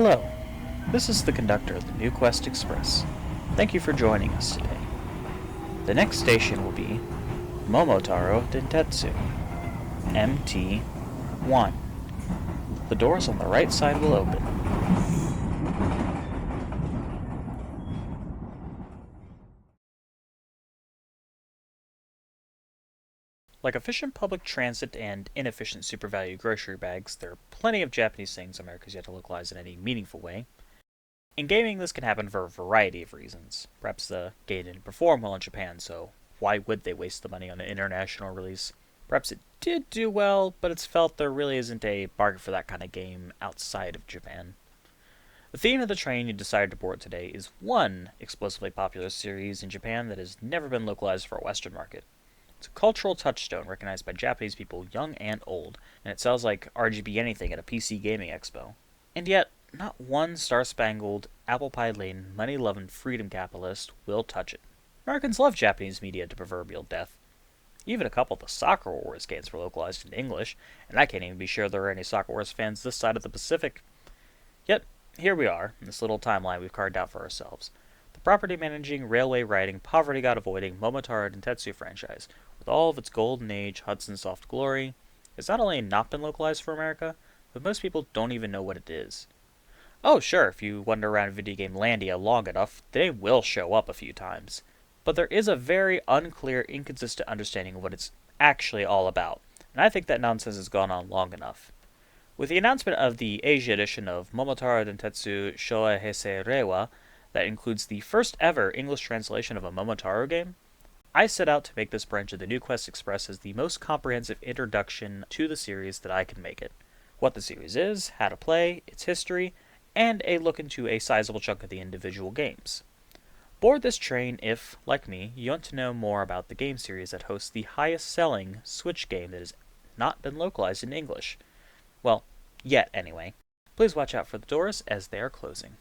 Hello, this is the conductor of the New Quest Express. Thank you for joining us today. The next station will be Momotaro Dentetsu, MT1. The doors on the right side will open. Like efficient public transit and inefficient supervalue grocery bags, there are plenty of Japanese things America's yet to localize in any meaningful way. In gaming, this can happen for a variety of reasons. Perhaps the game didn't perform well in Japan, so why would they waste the money on an international release? Perhaps it did do well, but it's felt there really isn't a market for that kind of game outside of Japan. The theme of the train you decided to board today is one explosively popular series in Japan that has never been localized for a Western market. It's a cultural touchstone recognized by Japanese people young and old, and it sells like RGB anything at a PC gaming expo. And yet, not one star-spangled, apple-pie-laden, money-loving freedom capitalist will touch it. Americans love Japanese media to proverbial death. Even a couple of the Soccer Wars games were localized into English, and I can't even be sure there are any Soccer Wars fans this side of the Pacific. Yet, here we are, in this little timeline we've carved out for ourselves. The property-managing, railway-riding, poverty-god-avoiding Momotaro Dentetsu franchise, with all of its golden age Hudson soft glory, has not only not been localized for America, but most people don't even know what it is. Oh sure, if you wander around Video Game Landia long enough, they will show up a few times. But there is a very unclear, inconsistent understanding of what it's actually all about, and I think that nonsense has gone on long enough. With the announcement of the Asia edition of Momotaro Dentetsu Showa Heisei Reiwa, that includes the first ever English translation of a Momotaro game, I set out to make this branch of the New Quest Express as the most comprehensive introduction to the series that I can make it. What the series is, how to play, its history, and a look into a sizable chunk of the individual games. Board this train if, like me, you want to know more about the game series that hosts the highest-selling Switch game that has not been localized in English. Well, yet anyway. Please watch out for the doors as they are closing.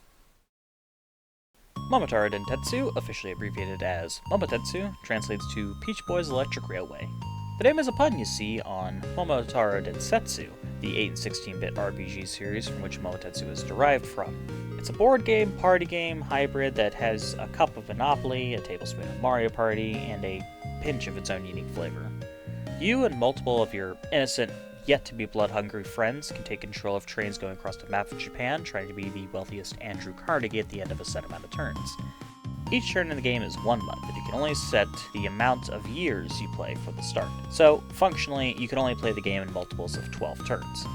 Momotaro Dentetsu, officially abbreviated as Momotetsu, translates to Peach Boy's Electric Railway. The name is a pun, you see, on Momotaro Densetsu, the 8 and 16-bit RPG series from which Momotetsu is derived from. It's a board game, party game, hybrid that has a cup of Monopoly, a tablespoon of Mario Party, and a pinch of its own unique flavor. You and multiple of your innocent, yet-to-be blood-hungry friends can take control of trains going across the map of Japan, trying to be the wealthiest Andrew Carnegie at the end of a set amount of turns. Each turn in the game is 1 month, and you can only set the amount of years you play for the start. So, functionally, you can only play the game in multiples of 12 turns.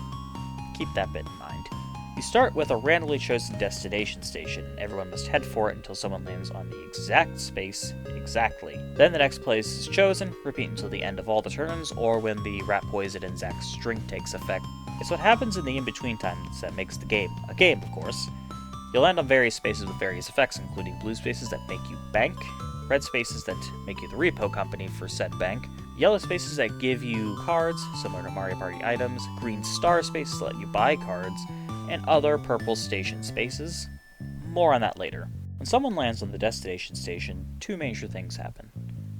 Keep that bit in mind. You start with a randomly chosen destination station, and everyone must head for it until someone lands on the exact space exactly. Then the next place is chosen, repeat until the end of all the turns, or when the rat poison and Zack's drink takes effect. It's what happens in the in-between times that makes the game a game, of course. You'll land on various spaces with various effects, including blue spaces that make you bank, red spaces that make you the repo company for said bank, yellow spaces that give you cards, similar to Mario Party items, green star spaces that let you buy cards, and other purple station spaces. More on that later. When someone lands on the destination station, 2 major things happen.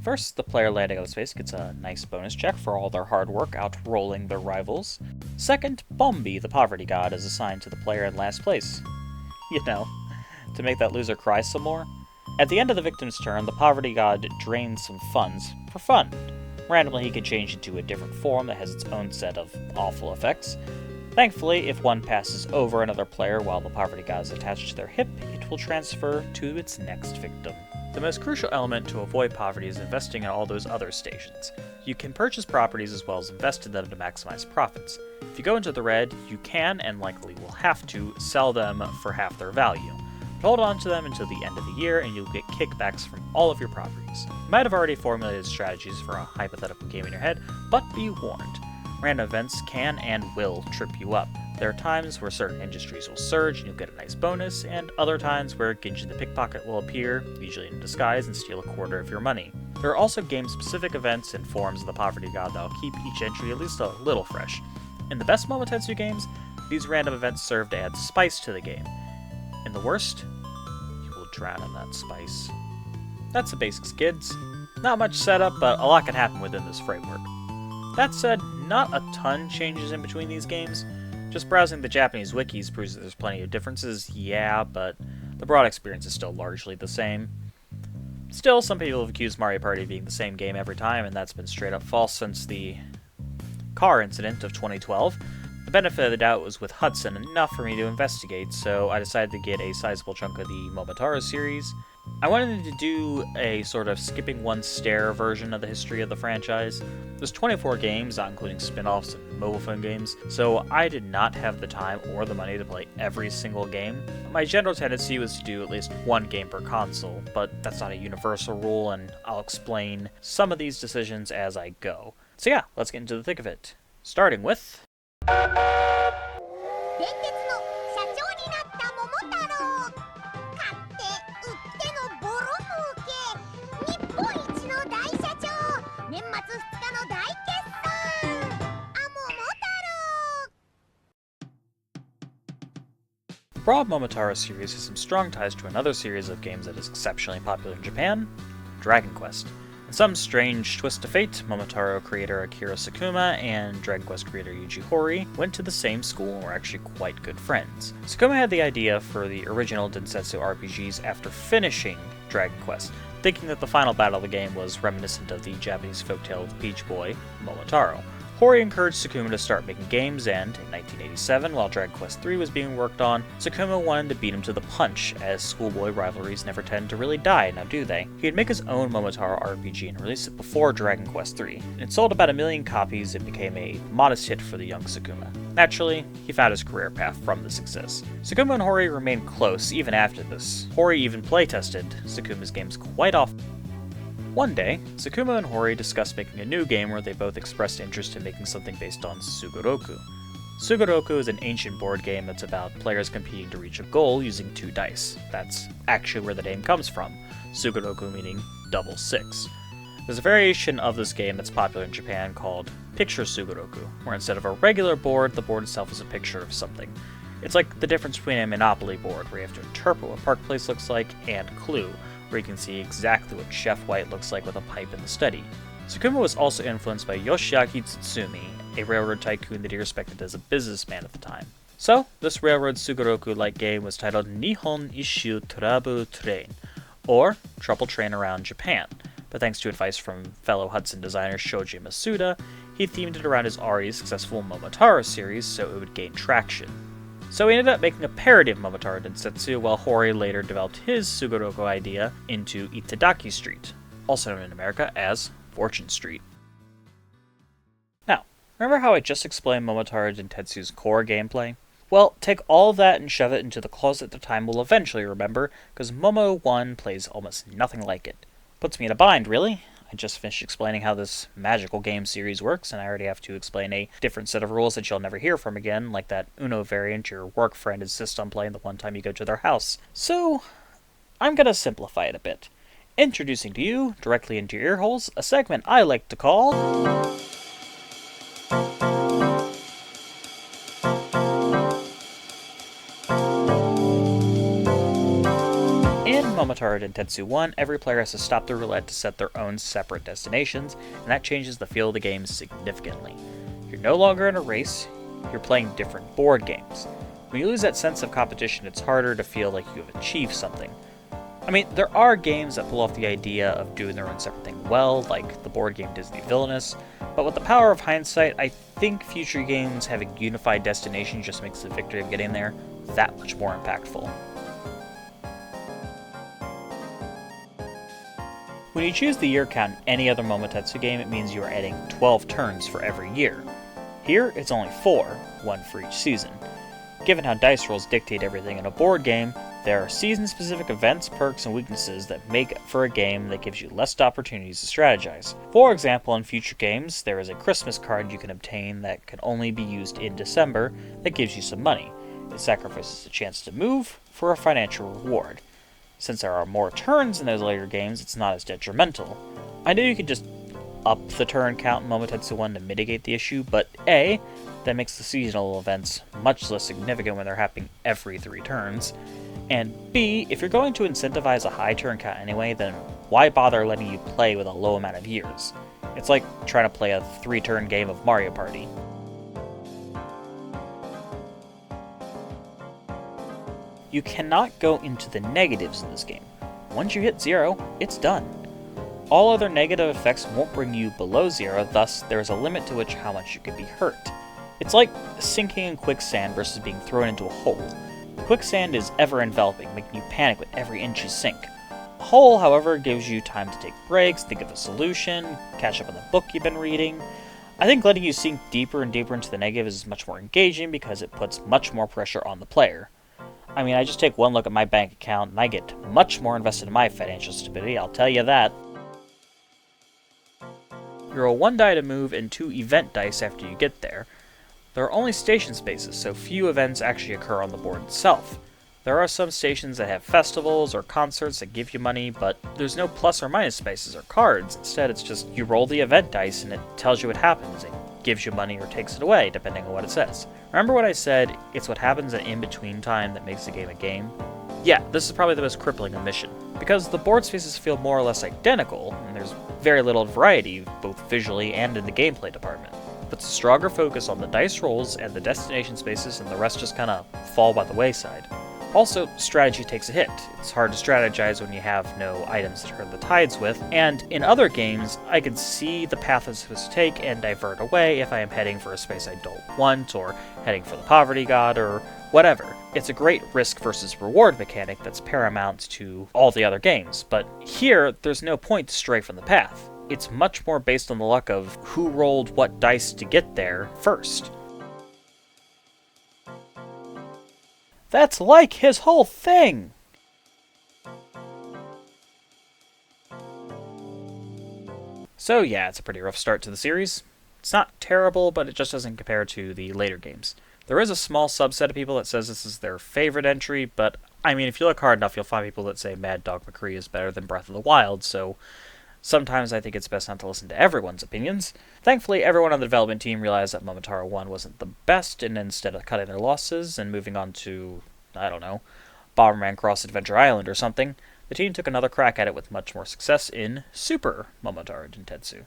First, the player landing on the space gets a nice bonus check for all their hard work outrolling their rivals. Second, Bombi, the poverty god, is assigned to the player in last place. You know, to make that loser cry some more. At the end of the victim's turn, the poverty god drains some funds for fun. Randomly, he can change into a different form that has its own set of awful effects. Thankfully, if one passes over another player while the poverty god is attached to their hip, it will transfer to its next victim. The most crucial element to avoid poverty is investing in all those other stations. You can purchase properties as well as invest in them to maximize profits. If you go into the red, you can, and likely will have to, sell them for half their value. But hold on to them until the end of the year and you'll get kickbacks from all of your properties. You might have already formulated strategies for a hypothetical game in your head, but be warned. Random events can and will trip you up. There are times where certain industries will surge and you'll get a nice bonus, and other times where Genji the Pickpocket will appear, usually in disguise, and steal a quarter of your money. There are also game-specific events and forms of the Poverty God that will keep each entry at least a little fresh. In the best Momotetsu games, these random events serve to add spice to the game. In the worst, you will drown in that spice. That's the basics, kids. Not much setup, but a lot can happen within this framework. That said, not a ton changes in between these games. Just browsing the Japanese wikis proves that there's plenty of differences, yeah, but the broad experience is still largely the same. Still, some people have accused Mario Party of being the same game every time, and that's been straight up false since the car incident of 2012. The benefit of the doubt was with Hudson enough for me to investigate, so I decided to get a sizable chunk of the Momotaro series. I wanted to do a sort of skipping one stare version of the history of the franchise. There's 24 games, not including spin-offs and mobile phone games, so I did not have the time or the money to play every single game. My general tendency was to do at least one game per console, but that's not a universal rule, and I'll explain some of these decisions as I go. So yeah, let's get into the thick of it. Starting with... 電鉄の社長になった桃太郎。買って売ってのボロ儲け。日本一の大社長。年末2日の大決算。桃太郎。The broad Momotaro series has some strong ties to another series of games that is exceptionally popular in Japan, Dragon Quest. In some strange twist of fate, Momotaro creator Akira Sakuma and Dragon Quest creator Yuji Horii went to the same school and were actually quite good friends. Sakuma had the idea for the original Densetsu RPGs after finishing Dragon Quest, thinking that the final battle of the game was reminiscent of the Japanese folktale of the Peach Boy, Momotaro. Horii encouraged Sakuma to start making games, and in 1987, while Dragon Quest III was being worked on, Sakuma wanted to beat him to the punch, as schoolboy rivalries never tend to really die, now do they? He'd make his own Momotaro RPG and release it before Dragon Quest III. It sold about 1 million copies and became a modest hit for the young Sakuma. Naturally, he found his career path from the success. Sakuma and Horii remained close even after this. Horii even playtested Sakuma's games quite often. One day, Sakuma and Horii discussed making a new game where they both expressed interest in making something based on Sugoroku. Sugoroku is an ancient board game that's about players competing to reach a goal using 2 dice. That's actually where the name comes from, Sugoroku meaning double 6. There's a variation of this game that's popular in Japan called Picture Sugoroku, where instead of a regular board, the board itself is a picture of something. It's like the difference between a Monopoly board, where you have to interpret what Park Place looks like, and Clue, where you can see exactly what Chef White looks like with a pipe in the study. Sakuma was also influenced by Yoshiaki Tsutsumi, a railroad tycoon that he respected as a businessman at the time. So, this railroad Sugoroku-like game was titled Nihon Isshu Turabu Train, or Trouble Train Around Japan, but thanks to advice from fellow Hudson designer Shoji Masuda, he themed it around his already successful Momotaro series so it would gain traction. So he ended up making a parody of Momotaro Densetsu, while Horii later developed his Sugoroku idea into Itadaki Street, also known in America as Fortune Street. Now, remember how I just explained Momotaro Dentetsu's core gameplay? Well, take all that and shove it into the closet that time will eventually remember, because Momo 1 plays almost nothing like it. Puts me in a bind, really. I just finished explaining how this magical game series works, and I already have to explain a different set of rules that you'll never hear from again, like that Uno variant your work friend insists on playing the one time you go to their house. So, I'm gonna simplify it a bit. Introducing to you, directly into your ear holes, a segment I like to call... In Momotaro Dentetsu 1, every player has to stop the roulette to set their own separate destinations, and that changes the feel of the game significantly. You're no longer in a race, you're playing different board games. When you lose that sense of competition, it's harder to feel like you have achieved something. I mean, there are games that pull off the idea of doing their own separate thing well, like the board game Disney Villainous, but with the power of hindsight, I think future games having unified destination just makes the victory of getting there that much more impactful. When you choose the year count in any other Momotetsu game, it means you are adding 12 turns for every year. Here, it's only 4, one for each season. Given how dice rolls dictate everything in a board game, there are season-specific events, perks, and weaknesses that make for a game that gives you less opportunities to strategize. For example, in future games, there is a Christmas card you can obtain that can only be used in December that gives you some money. It sacrifices a chance to move for a financial reward. Since there are more turns in those later games, it's not as detrimental. I know you could just up the turn count in Momotetsu 1 to mitigate the issue, but A, that makes the seasonal events much less significant when they're happening every 3 turns, and B, if you're going to incentivize a high turn count anyway, then why bother letting you play with a low amount of years? It's like trying to play a 3-turn game of Mario Party. You cannot go into the negatives in this game. Once you hit 0, it's done. All other negative effects won't bring you below 0, thus there is a limit to which how much you can be hurt. It's like sinking in quicksand versus being thrown into a hole. Quicksand is ever-enveloping, making you panic with every inch you sink. A hole, however, gives you time to take breaks, think of a solution, catch up on the book you've been reading. I think letting you sink deeper and deeper into the negative is much more engaging because it puts much more pressure on the player. I mean, I just take one look at my bank account and I get much more invested in my financial stability, I'll tell you that. You roll 1 die to move and 2 event dice after you get there. There are only station spaces, so few events actually occur on the board itself. There are some stations that have festivals or concerts that give you money, but there's no plus or minus spaces or cards. Instead, it's just you roll the event dice and it tells you what happens. It gives you money or takes it away, depending on what it says. Remember what I said, it's what happens in in-between time that makes the game a game? Yeah, this is probably the most crippling omission. Because the board spaces feel more or less identical, and there's very little variety, both visually and in the gameplay department. Puts a stronger focus on the dice rolls and the destination spaces, and the rest just kinda fall by the wayside. Also, strategy takes a hit. It's hard to strategize when you have no items to turn the tides with, and in other games, I can see the path I'm supposed to take and divert away if I am heading for a space I don't want, or heading for the poverty god, or whatever. It's a great risk versus reward mechanic that's paramount to all the other games, but here, there's no point to stray from the path. It's much more based on the luck of who rolled what dice to get there first. That's like his whole thing! So yeah, it's a pretty rough start to the series. It's not terrible, but it just doesn't compare to the later games. There is a small subset of people that says this is their favorite entry, but I mean, if you look hard enough, you'll find people that say Mad Dog McCree is better than Breath of the Wild, so sometimes I think it's best not to listen to everyone's opinions. Thankfully, everyone on the development team realized that Momotaro 1 wasn't the best, and instead of cutting their losses and moving on to, I don't know, Bomberman Cross Adventure Island or something, the team took another crack at it with much more success in Super Momotaro Dentetsu.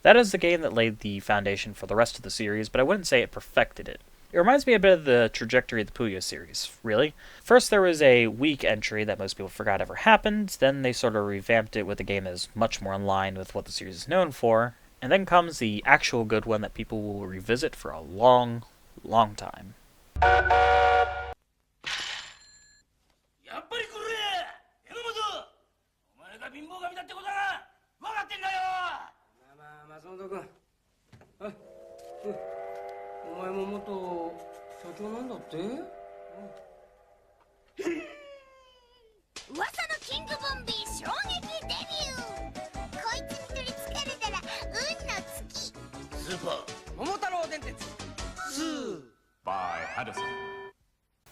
That is the game that laid the foundation for the rest of the series, but I wouldn't say it perfected it. It reminds me a bit of the trajectory of the Puyo series, really. First there was a weak entry that most people forgot ever happened, then they sort of revamped it with a game that is much more in line with what the series is known for, and then comes the actual good one that people will revisit for a long, long time. お前も元社長なんだって？噂のキングボンビー衝撃デビュー。こいつに取りつかれたら運の月。スーパー桃太郎電鉄2 by Addison.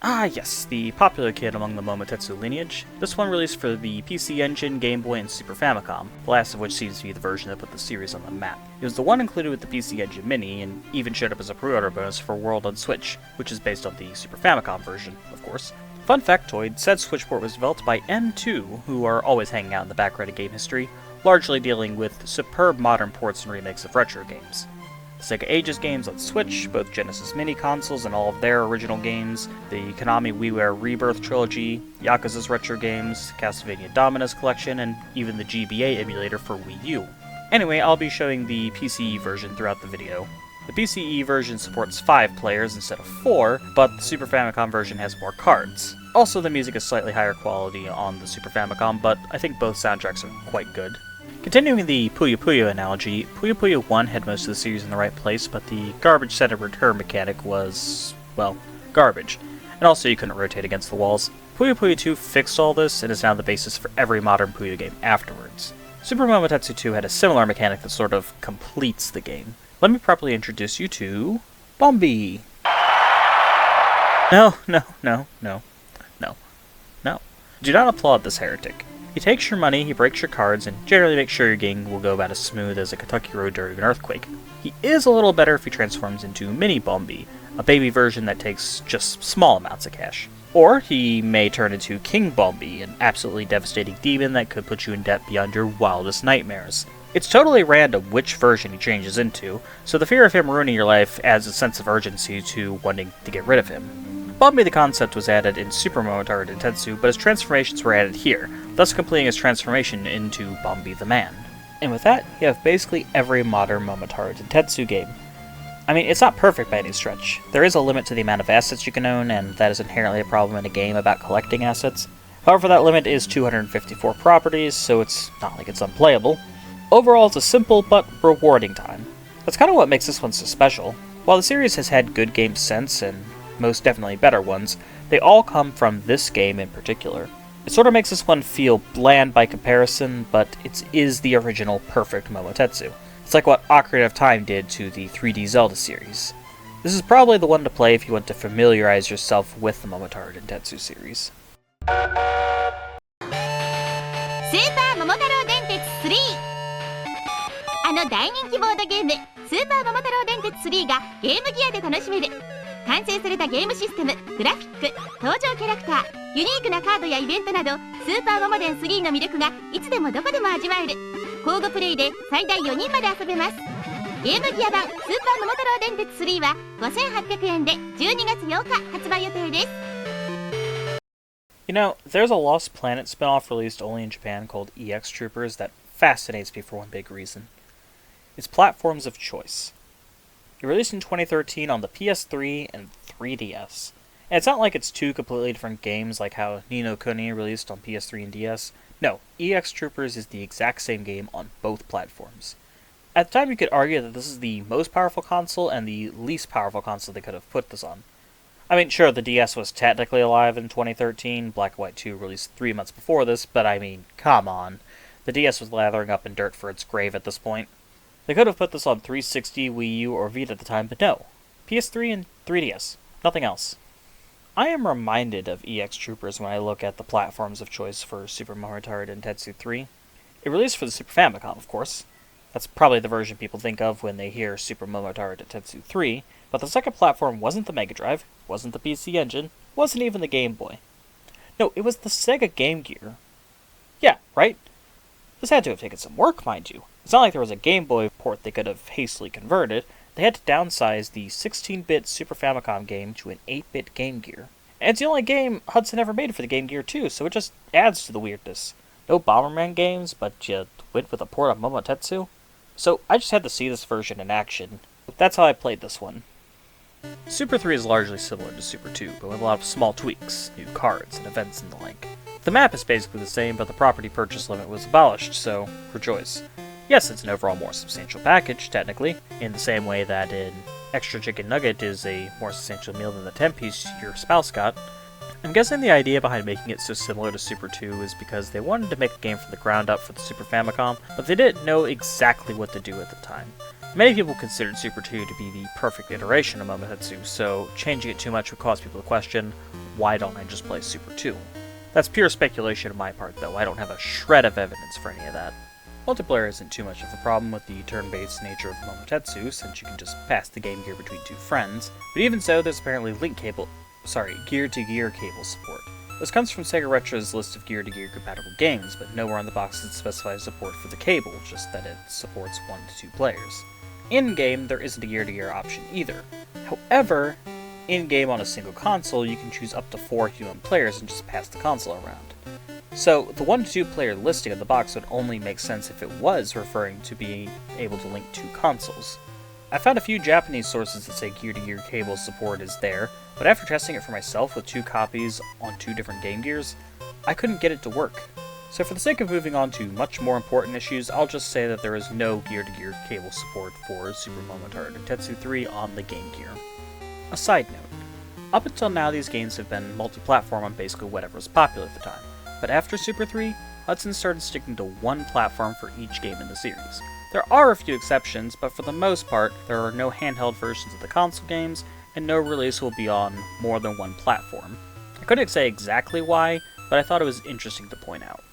Ah yes, the popular kid among the Momotetsu lineage. This one released for the PC Engine, Game Boy, and Super Famicom, the last of which seems to be the version that put the series on the map. It was the one included with the PC Engine Mini, and even showed up as a pre-order bonus for World on Switch, which is based on the Super Famicom version, of course. Fun factoid, said Switch port was developed by M2, who are always hanging out in the background of game history, largely dealing with superb modern ports and remakes of retro games. Sega Ages games on Switch, both Genesis Mini consoles and all of their original games, the Konami WiiWare Rebirth trilogy, Yakuza's retro games, Castlevania Dominus collection, and even the GBA emulator for Wii U. Anyway, I'll be showing the PCE version throughout the video. The PCE version supports 5 players instead of 4, but the Super Famicom version has more cards. Also, the music is slightly higher quality on the Super Famicom, but I think both soundtracks are quite good. Continuing the Puyo Puyo analogy, Puyo Puyo 1 had most of the series in the right place, but the garbage center return mechanic was, well, garbage. And also you couldn't rotate against the walls. Puyo Puyo 2 fixed all this and is now the basis for every modern Puyo game afterwards. Super Momotetsu 2 had a similar mechanic that sort of completes the game. Let me properly introduce you to Bombi. No. Do not applaud this heretic. He takes your money, he breaks your cards, and generally makes sure your game will go about as smooth as a Kentucky road during an earthquake. He is a little better if he transforms into Mini Bombi, a baby version that takes just small amounts of cash. Or he may turn into King Bombi, an absolutely devastating demon that could put you in debt beyond your wildest nightmares. It's totally random which version he changes into, so the fear of him ruining your life adds a sense of urgency to wanting to get rid of him. Bambi the concept was added in Super Momotaro Dentetsu, but his transformations were added here, thus completing his transformation into Bambi the Man. And with that, you have basically every modern Momotaro Dentetsu game. I mean, it's not perfect by any stretch. There is a limit to the amount of assets you can own, and that is inherently a problem in a game about collecting assets. However, that limit is 254 properties, so it's not like it's unplayable. Overall, it's a simple but rewarding time. That's kind of what makes this one so special. While the series has had good games since, and most definitely better ones, they all come from this game in particular. It sort of makes this one feel bland by comparison, but it is the original perfect Momotetsu. It's like what Ocarina of Time did to the 3D Zelda series. This is probably the one to play if you want to familiarize yourself with the Momotaro Dentetsu series. スーパー桃太郎電鉄3、あの大人気ボードゲームスーパー桃太郎電鉄3がゲームギアで楽しめる。完成されたゲームシステム、グラフィック、登場キャラクター、ユニークなカードやイベントなど、スーパーモモデン3の魅力がいつでもどこでも味わえる。交互プレイで最大4人まで遊べます。ゲームギア版スーパー桃太郎電鉄3は5800円で12月8日発売予定です。You know, there's a Lost Planet spin-off released only in Japan called EX Troopers that fascinates me for one big reason. It's platforms of choice. It released in 2013 on the PS3 and 3DS. And it's not like it's two completely different games like how Ni no Kuni released on PS3 and DS. No, EX Troopers is the exact same game on both platforms. At the time you could argue that this is the most powerful console and the least powerful console they could have put this on. I mean, sure, the DS was technically alive in 2013, Black and White 2 released 3 months before this, but I mean, come on. The DS was lathering up in dirt for its grave at this point. They could have put this on 360, Wii U, or Vita at the time, but no. PS3 and 3DS. Nothing else. I am reminded of EX Troopers when I look at the platforms of choice for Super Momotaro Dentetsu 3. It released for the Super Famicom, of course. That's probably the version people think of when they hear Super Momotaro Dentetsu 3, but the second platform wasn't the Mega Drive, wasn't the PC Engine, wasn't even the Game Boy. No, it was the Sega Game Gear. Yeah, right? This had to have taken some work, mind you. It's not like there was a Game Boy port they could have hastily converted. They had to downsize the 16-bit Super Famicom game to an 8-bit Game Gear. And it's the only game Hudson ever made for the Game Gear too, so it just adds to the weirdness. No Bomberman games, but you went with a port of Momotetsu? So I just had to see this version in action. That's how I played this one. Super 3 is largely similar to Super 2, but with a lot of small tweaks, new cards, and events and the like. The map is basically the same, but the property purchase limit was abolished, so rejoice. Yes, it's an overall more substantial package, technically, in the same way that an extra chicken nugget is a more substantial meal than the 10-piece your spouse got. I'm guessing the idea behind making it so similar to Super 2 is because they wanted to make a game from the ground up for the Super Famicom, but they didn't know exactly what to do at the time. Many people considered Super 2 to be the perfect iteration of Momotetsu, so changing it too much would cause people to question, why don't I just play Super 2? That's pure speculation on my part, though. I don't have a shred of evidence for any of that. Multiplayer isn't too much of a problem with the turn-based nature of Momotetsu, since you can just pass the Game Gear between two friends, but even so, there's apparently gear-to-gear cable support. This comes from Sega Retro's list of gear-to-gear compatible games, but nowhere on the box does it specify support for the cable, just that it supports 1 to 2 players. In-game, there isn't a gear-to-gear option either. However, in-game on a single console, you can choose up to 4 human players and just pass the console around. So, the 1 to 2 player listing of the box would only make sense if it was referring to being able to link 2 consoles. I found a few Japanese sources that say gear-to-gear cable support is there, but after testing it for myself with 2 copies on 2 different Game Gears, I couldn't get it to work. So for the sake of moving on to much more important issues, I'll just say that there is no gear-to-gear cable support for Super Momotaro Dentetsu 3 on the Game Gear. A side note, up until now these games have been multi-platform on basically whatever was popular at the time, but after Super 3, Hudson started sticking to 1 platform for each game in the series. There are a few exceptions, but for the most part, there are no handheld versions of the console games, and no release will be on more than 1 platform. I couldn't say exactly why, but I thought it was interesting to point out.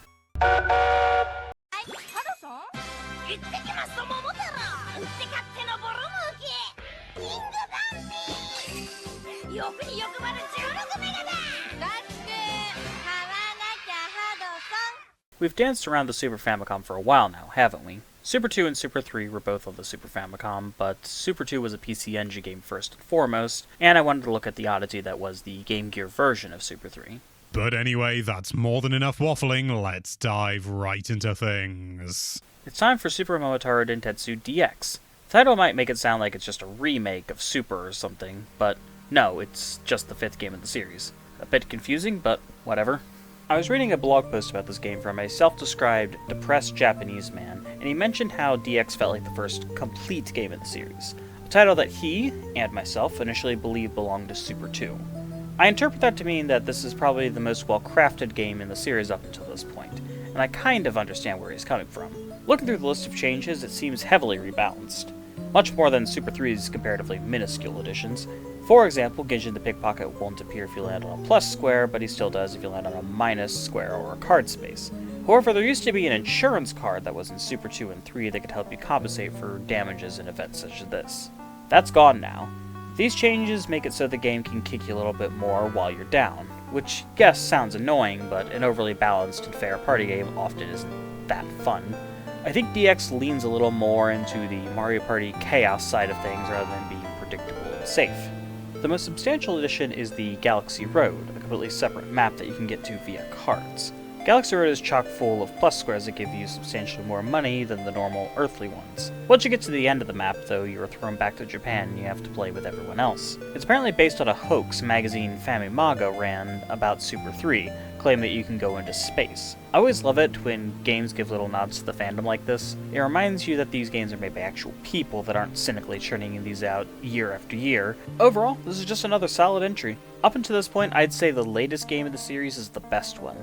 We've danced around the Super Famicom for a while now, haven't we? Super 2 and Super 3 were both on the Super Famicom, but Super 2 was a PC Engine game first and foremost, and I wanted to look at the oddity that was the Game Gear version of Super 3. But anyway, that's more than enough waffling, let's dive right into things. It's time for Super Momotaro Dentetsu DX. The title might make it sound like it's just a remake of Super or something, but no, it's just the 5th game in the series. A bit confusing, but whatever. I was reading a blog post about this game from a self-described depressed Japanese man, and he mentioned how DX felt like the first complete game in the series, a title that he, and myself, initially believed belonged to Super 2. I interpret that to mean that this is probably the most well-crafted game in the series up until this point, and I kind of understand where he's coming from. Looking through the list of changes, it seems heavily rebalanced, much more than Super 3's comparatively minuscule additions. For example, Ginjin the Pickpocket won't appear if you land on a plus square, but he still does if you land on a minus square or a card space. However, there used to be an insurance card that was in Super 2 and 3 that could help you compensate for damages in events such as this. That's gone now. These changes make it so the game can kick you a little bit more while you're down, which, yes, sounds annoying, but an overly balanced and fair party game often isn't that fun. I think DX leans a little more into the Mario Party chaos side of things rather than being predictable and safe. The most substantial addition is the Galaxy Road, a completely separate map that you can get to via cards. Galaxy Road is chock full of plus squares that give you substantially more money than the normal earthly ones. Once you get to the end of the map, though, you are thrown back to Japan and you have to play with everyone else. It's apparently based on a hoax magazine Famimaga ran about Super 3, claiming that you can go into space. I always love it when games give little nods to the fandom like this. It reminds you that these games are made by actual people that aren't cynically churning these out year after year. Overall, this is just another solid entry. Up until this point, I'd say the latest game in the series is the best one.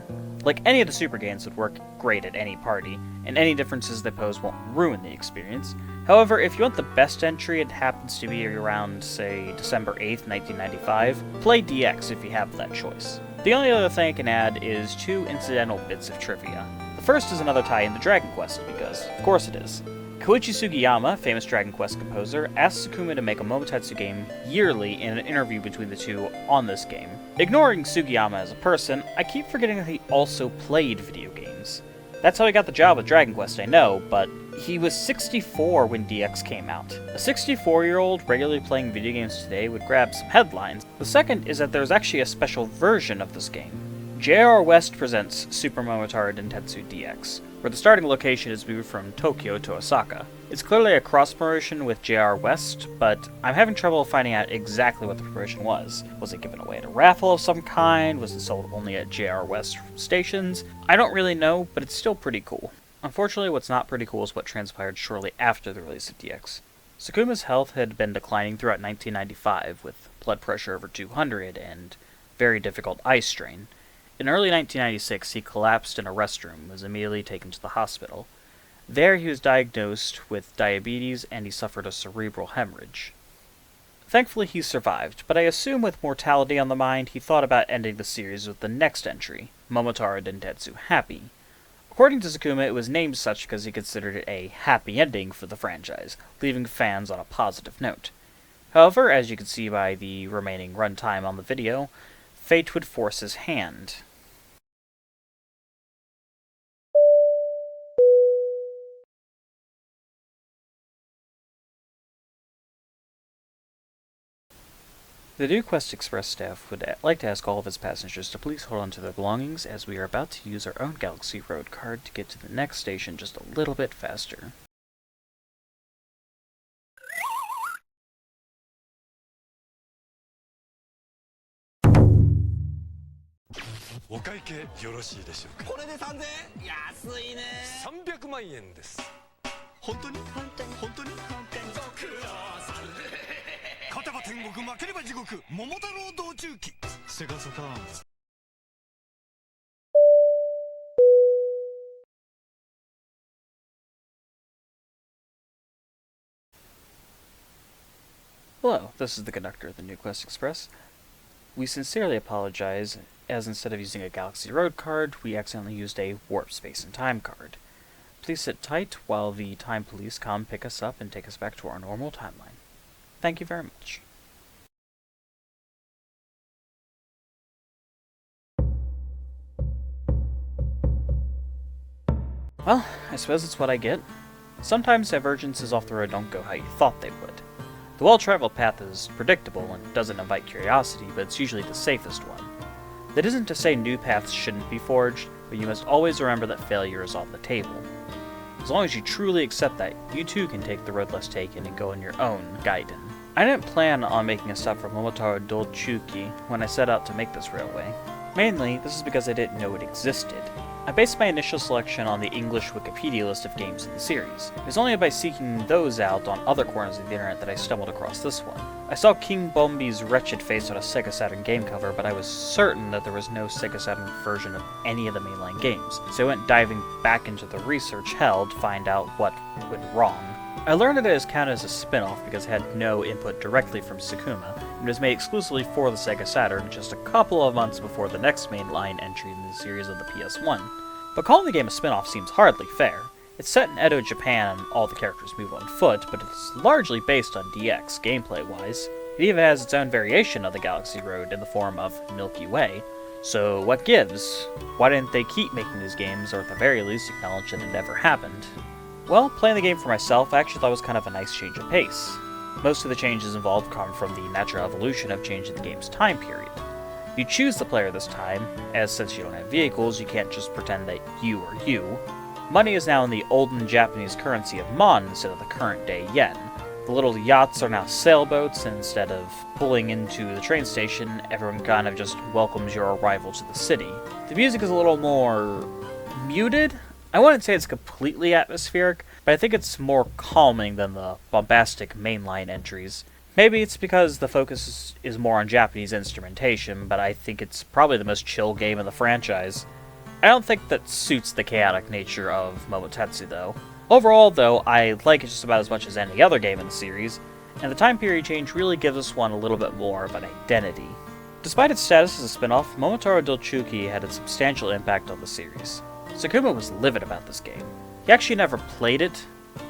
Like any of the Super games would work great at any party, and any differences they pose won't ruin the experience. However, if you want the best entry, it happens to be around, say, December 8th, 1995, play DX if you have that choice. The only other thing I can add is 2 incidental bits of trivia. The first is another tie into Dragon Quest, because of course it is. Koichi Sugiyama, famous Dragon Quest composer, asked Sakuma to make a Momotetsu game yearly in an interview between the two on this game. Ignoring Sugiyama as a person, I keep forgetting that he also played video games. That's how he got the job with Dragon Quest, I know, but he was 64 when DX came out. A 64-year-old regularly playing video games today would grab some headlines. The second is that there's actually a special version of this game. J.R. West presents Super Momotaro Dentetsu DX, where the starting location is moved from Tokyo to Osaka. It's clearly a cross-promotion with J.R. West, but I'm having trouble finding out exactly what the promotion was. Was it given away at a raffle of some kind? Was it sold only at J.R. West stations? I don't really know, but it's still pretty cool. Unfortunately, what's not pretty cool is what transpired shortly after the release of DX. Sakuma's health had been declining throughout 1995, with blood pressure over 200 and very difficult eye strain. In early 1996, he collapsed in a restroom and was immediately taken to the hospital. There, he was diagnosed with diabetes and he suffered a cerebral hemorrhage. Thankfully, he survived, but I assume with mortality on the mind, he thought about ending the series with the next entry, Momotaro Dentetsu Happy. According to Sakuma, it was named such because he considered it a happy ending for the franchise, leaving fans on a positive note. However, as you can see by the remaining runtime on the video, fate would force his hand. The New Quest Express staff would like to ask all of its passengers to please hold on to their belongings, as we are about to use our own Galaxy Road card to get to the next station just a little bit faster. お会計よろしいでしょうか。これで3000円安いね。300万円です。本当に本当に本当に本当にご苦労さん。勝てば天国負ければ地獄桃太郎道中記セガサターン。Hello, this is the conductor of the New Quest Express. We sincerely apologize, as instead of using a Galaxy Road card, we accidentally used a Warp Space and Time card. Please sit tight while the Time Police come pick us up and take us back to our normal timeline. Thank you very much. Well, I suppose it's what I get. Sometimes divergences off the road don't go how you thought they would. The well-traveled path is predictable and doesn't invite curiosity, but it's usually the safest one. That isn't to say new paths shouldn't be forged, but you must always remember that failure is on the table. As long as you truly accept that, you too can take the road less taken and go on your own Gaiden. I didn't plan on making a stop for Momotaro Dentetsu when I set out to make this railway. Mainly, this is because I didn't know it existed. I based my initial selection on the English Wikipedia list of games in the series. It was only by seeking those out on other corners of the internet that I stumbled across this one. I saw King Bombi's wretched face on a Sega Saturn game cover, but I was certain that there was no Sega Saturn version of any of the mainline games, so I went diving back into the research hell to find out what went wrong. I learned that it is counted as a spin-off because it had no input directly from Sakuma, and was made exclusively for the Sega Saturn just a couple of months before the next mainline entry in the series of the PS1. But calling the game a spin-off seems hardly fair. It's set in Edo, Japan, and all the characters move on foot, but it's largely based on DX, gameplay-wise. It even has its own variation of the Galaxy Road in the form of Milky Way. So what gives? Why didn't they keep making these games, or at the very least acknowledge that it never happened? Well, playing the game for myself, I actually thought it was kind of a nice change of pace. Most of the changes involved come from the natural evolution of changing the game's time period. You choose the player this time, as since you don't have vehicles, you can't just pretend that you are you. Money is now in the olden Japanese currency of mon instead of the current day yen. The little yachts are now sailboats, and instead of pulling into the train station, everyone kind of just welcomes your arrival to the city. The music is a little more muted. I wouldn't say it's completely atmospheric, but I think it's more calming than the bombastic mainline entries. Maybe it's because the focus is more on Japanese instrumentation, but I think it's probably the most chill game in the franchise. I don't think that suits the chaotic nature of Momotetsu, though. Overall, though, I like it just about as much as any other game in the series, and the time period change really gives this one a little bit more of an identity. Despite its status as a spin-off, Momotaro Dentetsu had a substantial impact on the series. Sakuma was livid about this game. He actually never played it,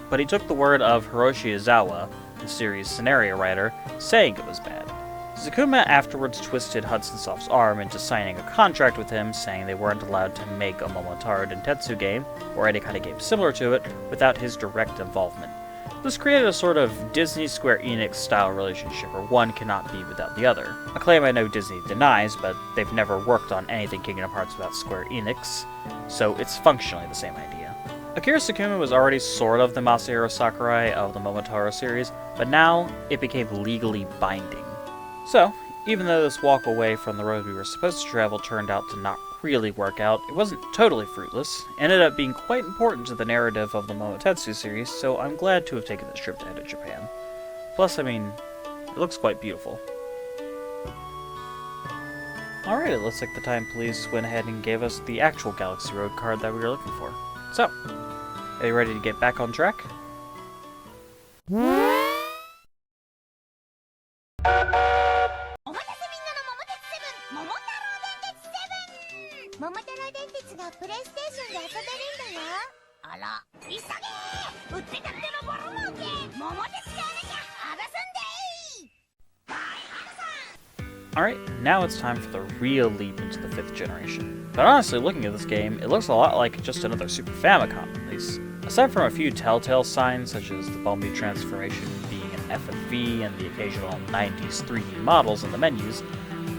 but he took the word of Hiroshi Izawa, the series' scenario writer, saying it was bad. Sakuma afterwards twisted Hudson Soft's arm into signing a contract with him, saying they weren't allowed to make a Momotaro Dentetsu game, or any kind of game similar to it, without his direct involvement. This created a sort of Disney Square Enix style relationship where one cannot be without the other. A claim I know Disney denies, but they've never worked on anything Kingdom Hearts without Square Enix, so it's functionally the same idea. Akira Sakuma was already sort of the Masahiro Sakurai of the Momotaro series, but now it became legally binding. So, even though this walk away from the road we were supposed to travel turned out to not really work out, it wasn't totally fruitless. It ended up being quite important to the narrative of the Momotetsu series, so I'm glad to have taken this trip to Edo, Japan. Plus, I mean, it looks quite beautiful. Alright, it looks like the Time Police went ahead and gave us the actual Galaxy Road card that we were looking for. So, are you ready to get back on track? お待たせみんなの桃鉄セブン桃太郎電鉄セブン桃太郎電鉄がプレイステーションで遊べるんだよあら急げ売ってたってのボロ儲け桃鉄買わなきゃあばすんでい Alright, now it's time for the real leap into the 5th generation. But honestly, looking at this game, it looks a lot like just another Super Famicom release. Aside from a few telltale signs, such as the Bombi transformation being an FFV and the occasional 90s 3D models in the menus,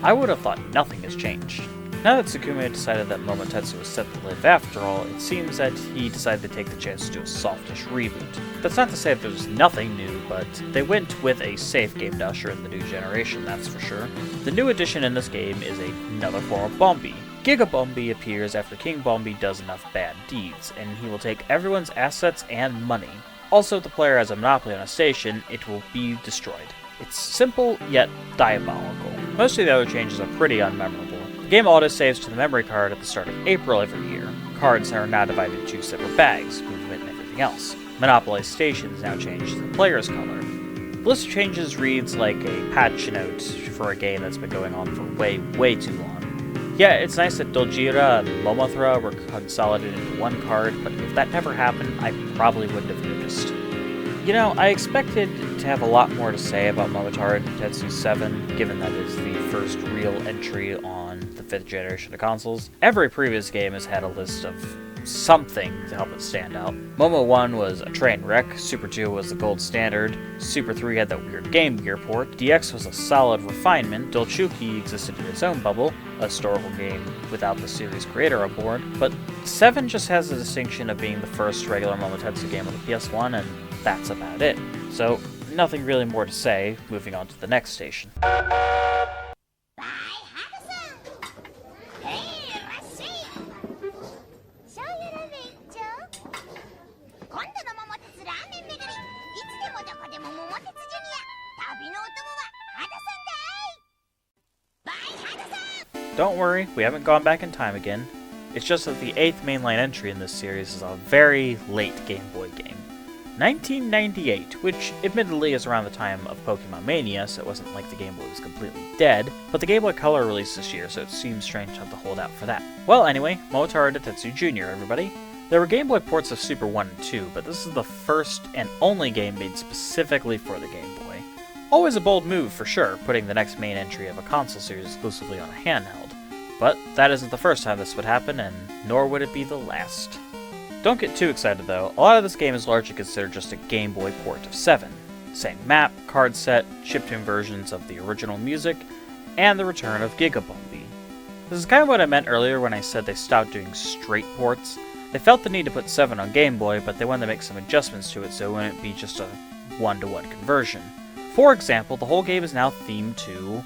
I would have thought nothing has changed. Now that Sakuma decided that Momotetsu was set to live after all, it seems that he decided to take the chance to do a softish reboot. That's not to say that there's nothing new, but they went with a safe game to usher in the new generation, that's for sure. The new addition in this game is another form of Bombi. Giga Bombi appears after King Bombi does enough bad deeds, and he will take everyone's assets and money. Also, if the player has a monopoly on a station, it will be destroyed. It's simple, yet diabolical. Most of the other changes are pretty unmemorable. The game autosaves to the memory card at the start of April every year. Cards are now divided into separate bags, movement and everything else. Monopoly stations now change to the player's color. The list of changes reads like a patch note for a game that's been going on for way too long. Yeah, it's nice that Dojira and Momothra were consolidated into one card, but if that never happened, I probably wouldn't have noticed. You know, I expected to have a lot more to say about Momotaro Dentetsu 7, given that it's the first real entry on the 5th generation of consoles. Every previous game has had a list of something to help it stand out. Momo 1 was a train wreck, Super 2 was the gold standard, Super 3 had that weird Game Gear port, DX was a solid refinement, Dolchuki existed in its own bubble, a historical game without the series creator on board, but 7 just has the distinction of being the first regular Momotetsu game on the PS1, and that's about it. So, nothing really more to say, moving on to the next station. Don't worry, we haven't gone back in time again. It's just that the 8th mainline entry in this series is a very late Game Boy game. 1998, which admittedly is around the time of Pokemon Mania, so it wasn't like the Game Boy was completely dead, but the Game Boy Color released this year, so it seems strange to have to hold out for that. Well, anyway, Momotaro Dentetsu Jr., everybody. There were Game Boy ports of Super 1 and 2, but this is the first and only game made specifically for the Game Boy. Always a bold move, for sure, putting the next main entry of a console series exclusively on a handheld. But that isn't the first time this would happen, and nor would it be the last. Don't get too excited though, a lot of this game is largely considered just a Game Boy port of 7. Same map, card set, chiptune versions of the original music, and the return of Gigabombi. This is kind of what I meant earlier when I said they stopped doing straight ports. They felt the need to put 7 on Game Boy, but they wanted to make some adjustments to it so it wouldn't be just a one-to-one conversion. For example, the whole game is now themed to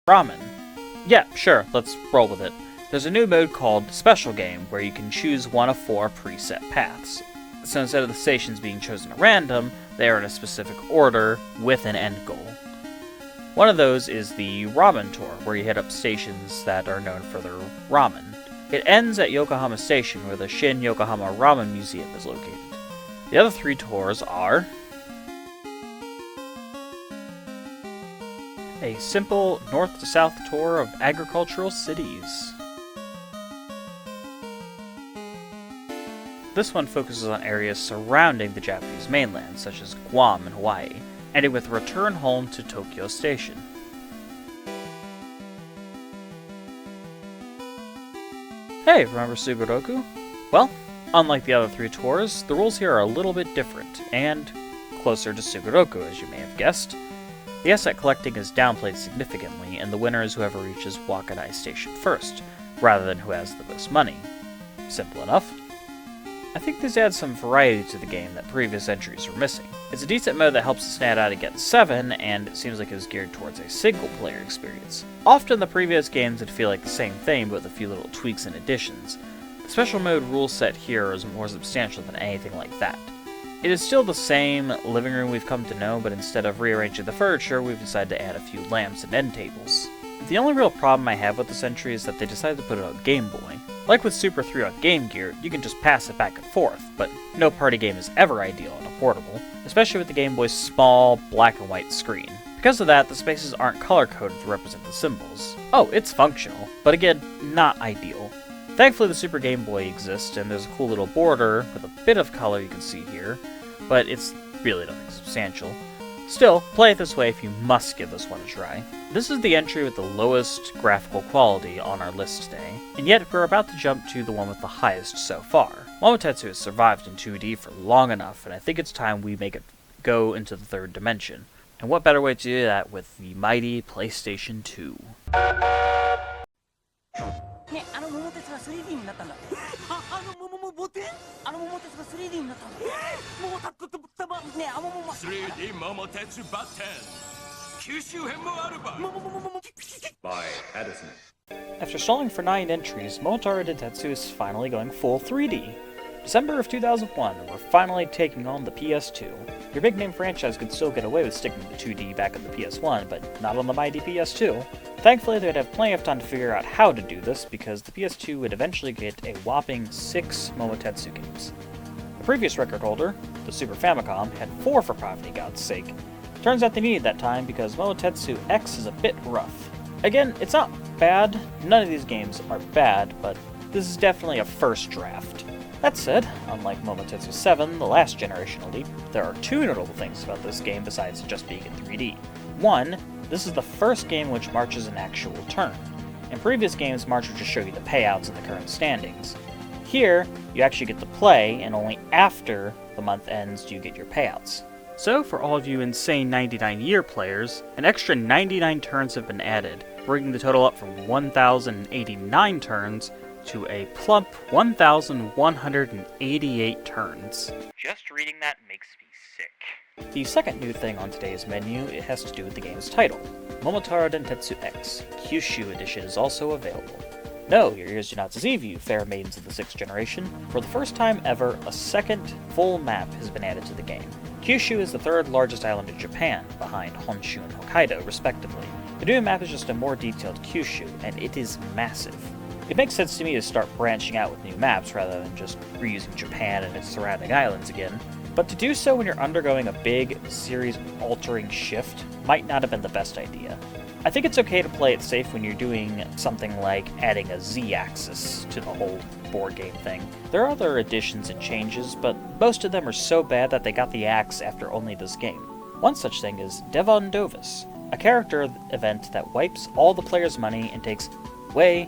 ramen. Yeah, sure, let's roll with it. There's a new mode called Special Game, where you can choose one of 4 preset paths. So instead of the stations being chosen at random, they are in a specific order with an end goal. One of those is the Ramen Tour, where you hit up stations that are known for their ramen. It ends at Yokohama Station, where the Shin Yokohama Ramen Museum is located. The other 3 tours are a simple north-to-south tour of agricultural cities. This one focuses on areas surrounding the Japanese mainland, such as Guam and Hawaii, ending with a return home to Tokyo Station. Hey, remember Sugoroku? Well, unlike the other 3 tours, the rules here are a little bit different, and closer to Sugoroku, as you may have guessed. The asset collecting is downplayed significantly, and the winner is whoever reaches Wakadai Station first, rather than who has the most money. Simple enough. I think this adds some variety to the game that previous entries were missing. It's a decent mode that helps us stand out against 7, and it seems like it was geared towards a single-player experience. Often the previous games would feel like the same thing, but with a few little tweaks and additions. The special mode rule set here is more substantial than anything like that. It is still the same living room we've come to know, but instead of rearranging the furniture, we've decided to add a few lamps and end tables. The only real problem I have with this entry is that they decided to put it on Game Boy. Like with Super 3 on Game Gear, you can just pass it back and forth, but no party game is ever ideal on a portable, especially with the Game Boy's small, black and white screen. Because of that, the spaces aren't color-coded to represent the symbols. Oh, it's functional, but again, not ideal. Thankfully the Super Game Boy exists, and there's a cool little border with a bit of color you can see here, but it's really nothing substantial. Still, play it this way if you must give this one a try. This is the entry with the lowest graphical quality on our list today, and yet we're about to jump to the one with the highest so far. Momotetsu has survived in 2D for long enough, and I think it's time we make it go into the 3rd dimension. And what better way to do that with the mighty PlayStation 2. ね、あの桃鉄が 3D になったんだって。あの桃鉄？あの桃鉄が 3D になったんだ。桃たね、あ桃 3D 桃鉄バッテン九州編もあるば by Edison. After stalling for 9 entries, Momotaro Dentetsu is finally going full 3D. December of 2001, we're finally taking on the PS2. Your big-name franchise could still get away with sticking to 2D back on the PS1, but not on the mighty PS2. Thankfully, they'd have plenty of time to figure out how to do this, because the PS2 would eventually get a whopping 6 Momotetsu games. The previous record holder, the Super Famicom, had 4 for Poverty God's sake. Turns out they needed that time because Momotetsu X is a bit rough. Again, it's not bad, none of these games are bad, but this is definitely a first draft. That said, unlike Momotetsu 7, the last generational leap, there are 2 notable things about this game besides just being in 3D. One, this is the first game which marches an actual turn. In previous games, March would just show you the payouts and the current standings. Here, you actually get to play, and only after the month ends do you get your payouts. So, for all of you insane 99-year players, an extra 99 turns have been added, bringing the total up from 1,089 turns to a plump 1,188 turns. Just reading that makes me sick. The second new thing on today's menu, it has to do with the game's title. Momotaro Dentetsu X, Kyushu Edition is also available. No, your ears do not deceive you, fair maidens of the 6th generation. For the first time ever, a second full map has been added to the game. Kyushu is the third largest island in Japan, behind Honshu and Hokkaido, respectively. The new map is just a more detailed Kyushu, and it is massive. It makes sense to me to start branching out with new maps rather than just reusing Japan and its surrounding islands again, but to do so when you're undergoing a big, series-altering shift might not have been the best idea. I think it's okay to play it safe when you're doing something like adding a Z-axis to the whole board game thing. There are other additions and changes, but most of them are so bad that they got the axe after only this game. One such thing is Devon Dovis, a character event that wipes all the players' money and takes way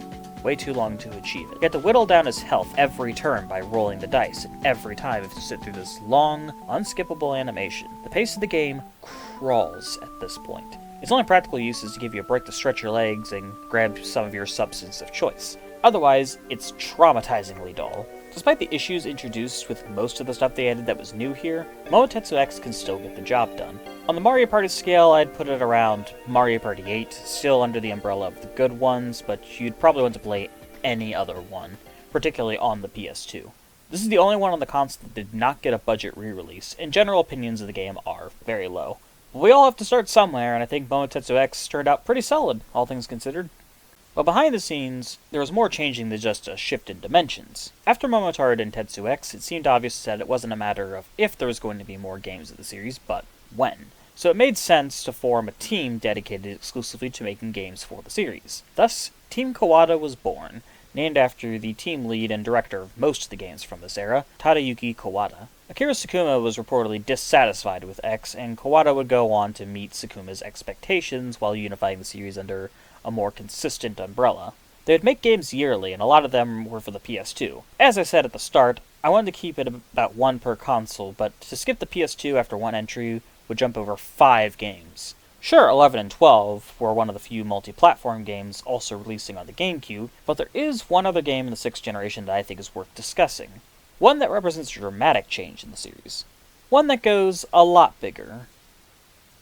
too long to achieve it. You have to whittle down his health every turn by rolling the dice, and every time you have to sit through this long, unskippable animation. The pace of the game crawls at this point. Its only practical use is to give you a break to stretch your legs and grab some of your substance of choice. Otherwise, it's traumatizingly dull. Despite the issues introduced with most of the stuff they added that was new here, Momotaro X can still get the job done. On the Mario Party scale, I'd put it around Mario Party 8, still under the umbrella of the good ones, but you'd probably want to play any other one, particularly on the PS2. This is the only one on the console that did not get a budget re-release, and general opinions of the game are very low. We all have to start somewhere, and I think Momotaro X turned out pretty solid, all things considered. But behind the scenes, there was more changing than just a shift in dimensions. After Momotaro Dentetsu X, it seemed obvious that it wasn't a matter of if there was going to be more games of the series, but when. So it made sense to form a team dedicated exclusively to making games for the series. Thus, Team Kawada was born, named after the team lead and director of most of the games from this era, Tadayuki Kawada. Akira Sakuma was reportedly dissatisfied with X, and Kawada would go on to meet Sakuma's expectations while unifying the series under a more consistent umbrella. They would make games yearly, and a lot of them were for the PS2. As I said at the start, I wanted to keep it about one per console, but to skip the PS2 after one entry would jump over 5 games. Sure, 11 and 12 were one of the few multi-platform games also releasing on the GameCube, but there is one other game in the 6th generation that I think is worth discussing. One that represents a dramatic change in the series. One that goes a lot bigger.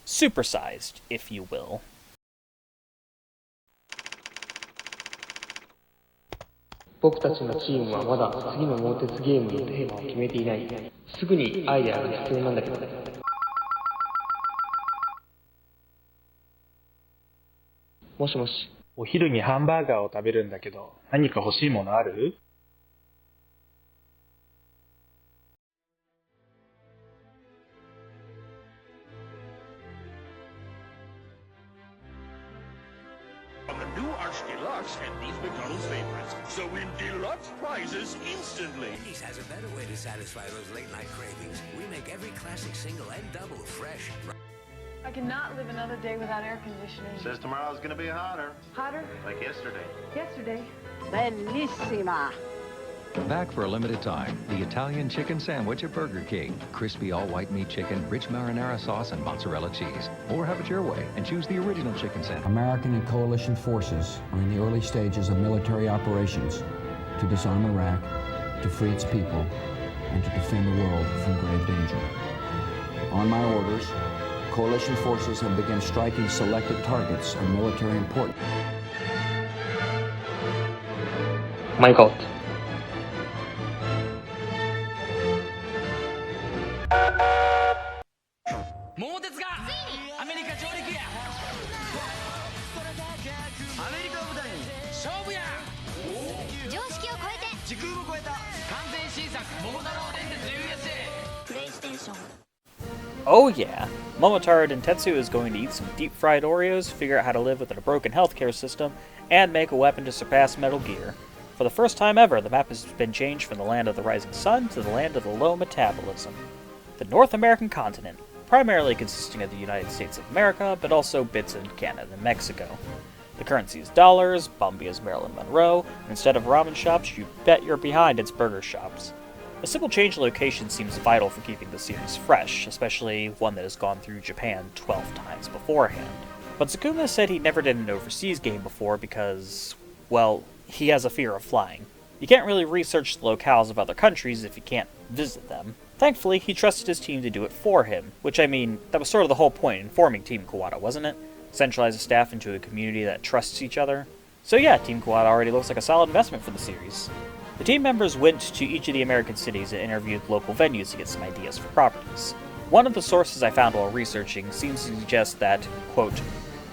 Supersized, if you will. 僕たちのチームはまだ次の猛鉄ゲームのテーマを決めていない。すぐにアイデアが必要なんだけど。もしもし。お昼にハンバーガーを食べるんだけど、何か欲しいものある？ On the new Arch Deluxe, and these McDonald's favorites. So win deluxe prizes instantly. Denny's has a better way to satisfy those late-night cravings. We make every classic single and double fresh. I cannot live another day without air conditioning. Says tomorrow's gonna be hotter. Hotter? Like yesterday. Yesterday. Bellissima. Back for a limited time, the Italian chicken sandwich at Burger King. Crispy all-white meat chicken, rich marinara sauce, and mozzarella cheese. Or have it your way and choose the original chicken sandwich. American and coalition forces are in the early stages of military operations to disarm Iraq, to free its people, and to defend the world from grave danger. On my orders, coalition forces have begun striking selected targets of military importance. My God. 桃鉄がアメリカ上陸や。アメリカを舞台に勝負や。常識を超えて時空を超えた完全新作桃太郎電鉄 USA。プレイステーション Oh yeah, Momotaro Dentetsu is going to eat some deep-fried Oreos, figure out how to live within a broken healthcare system, and make a weapon to surpass Metal Gear. For the first time ever, the map has been changed from the land of the rising sun to the land of the low metabolism. The North American continent, primarily consisting of the United States of America, but also bits in Canada and Mexico. The currency is dollars, Bombi is Marilyn Monroe, and instead of ramen shops, you bet you're behind it's burger shops. A simple change in location seems vital for keeping the series fresh, especially one that has gone through Japan 12 times beforehand. But Zakuma said he never did an overseas game before because, well, he has a fear of flying. You can't really research the locales of other countries if you can't visit them. Thankfully, he trusted his team to do it for him, which I mean, that was sort of the whole point in forming Team Kawada, wasn't it? Centralize the staff into a community that trusts each other. So yeah, Team Kawada already looks like a solid investment for the series. The team members went to each of the American cities and interviewed local venues to get some ideas for properties. One of the sources I found while researching seems to suggest that, quote,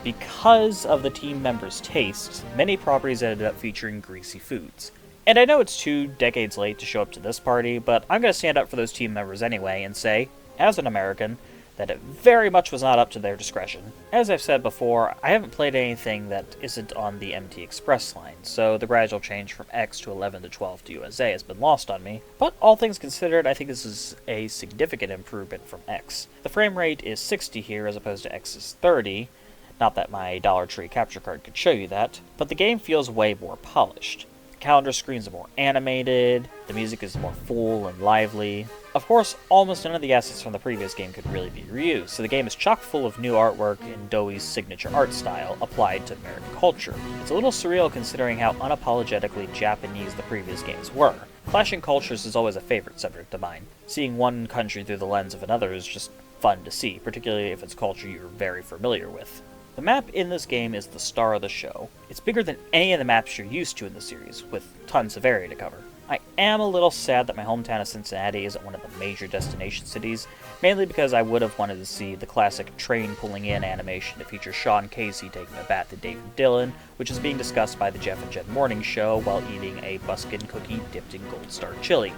because of the team members' tastes, many properties ended up featuring greasy foods. And I know it's 2 decades late to show up to this party, but I'm going to stand up for those team members anyway and say, as an American, that it very much was not up to their discretion. As I've said before, I haven't played anything that isn't on the MT Express line, so the gradual change from X to 11 to 12 to USA has been lost on me, but all things considered, I think this is a significant improvement from X. The frame rate is 60 here as opposed to X's 30, not that my Dollar Tree capture card could show you that, but the game feels way more polished. The calendar screens are more animated, the music is more full and lively. Of course, almost none of the assets from the previous game could really be reused, so the game is chock full of new artwork in Doi's signature art style applied to American culture. It's a little surreal considering how unapologetically Japanese the previous games were. Clashing cultures is always a favorite subject of mine. Seeing one country through the lens of another is just fun to see, particularly if it's culture you're very familiar with. The map in this game is the star of the show. It's bigger than any of the maps you're used to in the series, with tons of area to cover. I am a little sad that my hometown of Cincinnati isn't one of the major destination cities, mainly because I would have wanted to see the classic train pulling in animation to feature Sean Casey taking a bat to David Dillon, which is being discussed by the Jeff and Jen Morning Show while eating a Buskin cookie dipped in Gold Star chili.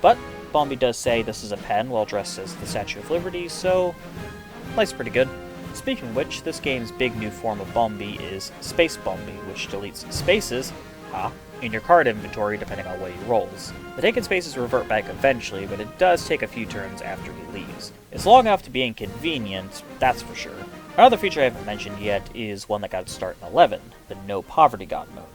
But Bombi does say this is a pen well dressed as the Statue of Liberty, so life's pretty good. Speaking of which, this game's big new form of Bombi is Space Bombi, which deletes spaces, in your card inventory depending on what he rolls. The taken spaces revert back eventually, but it does take a few turns after he leaves. It's long enough to be inconvenient, that's for sure. Another feature I haven't mentioned yet is one that got its start in 11, the No Poverty God mode.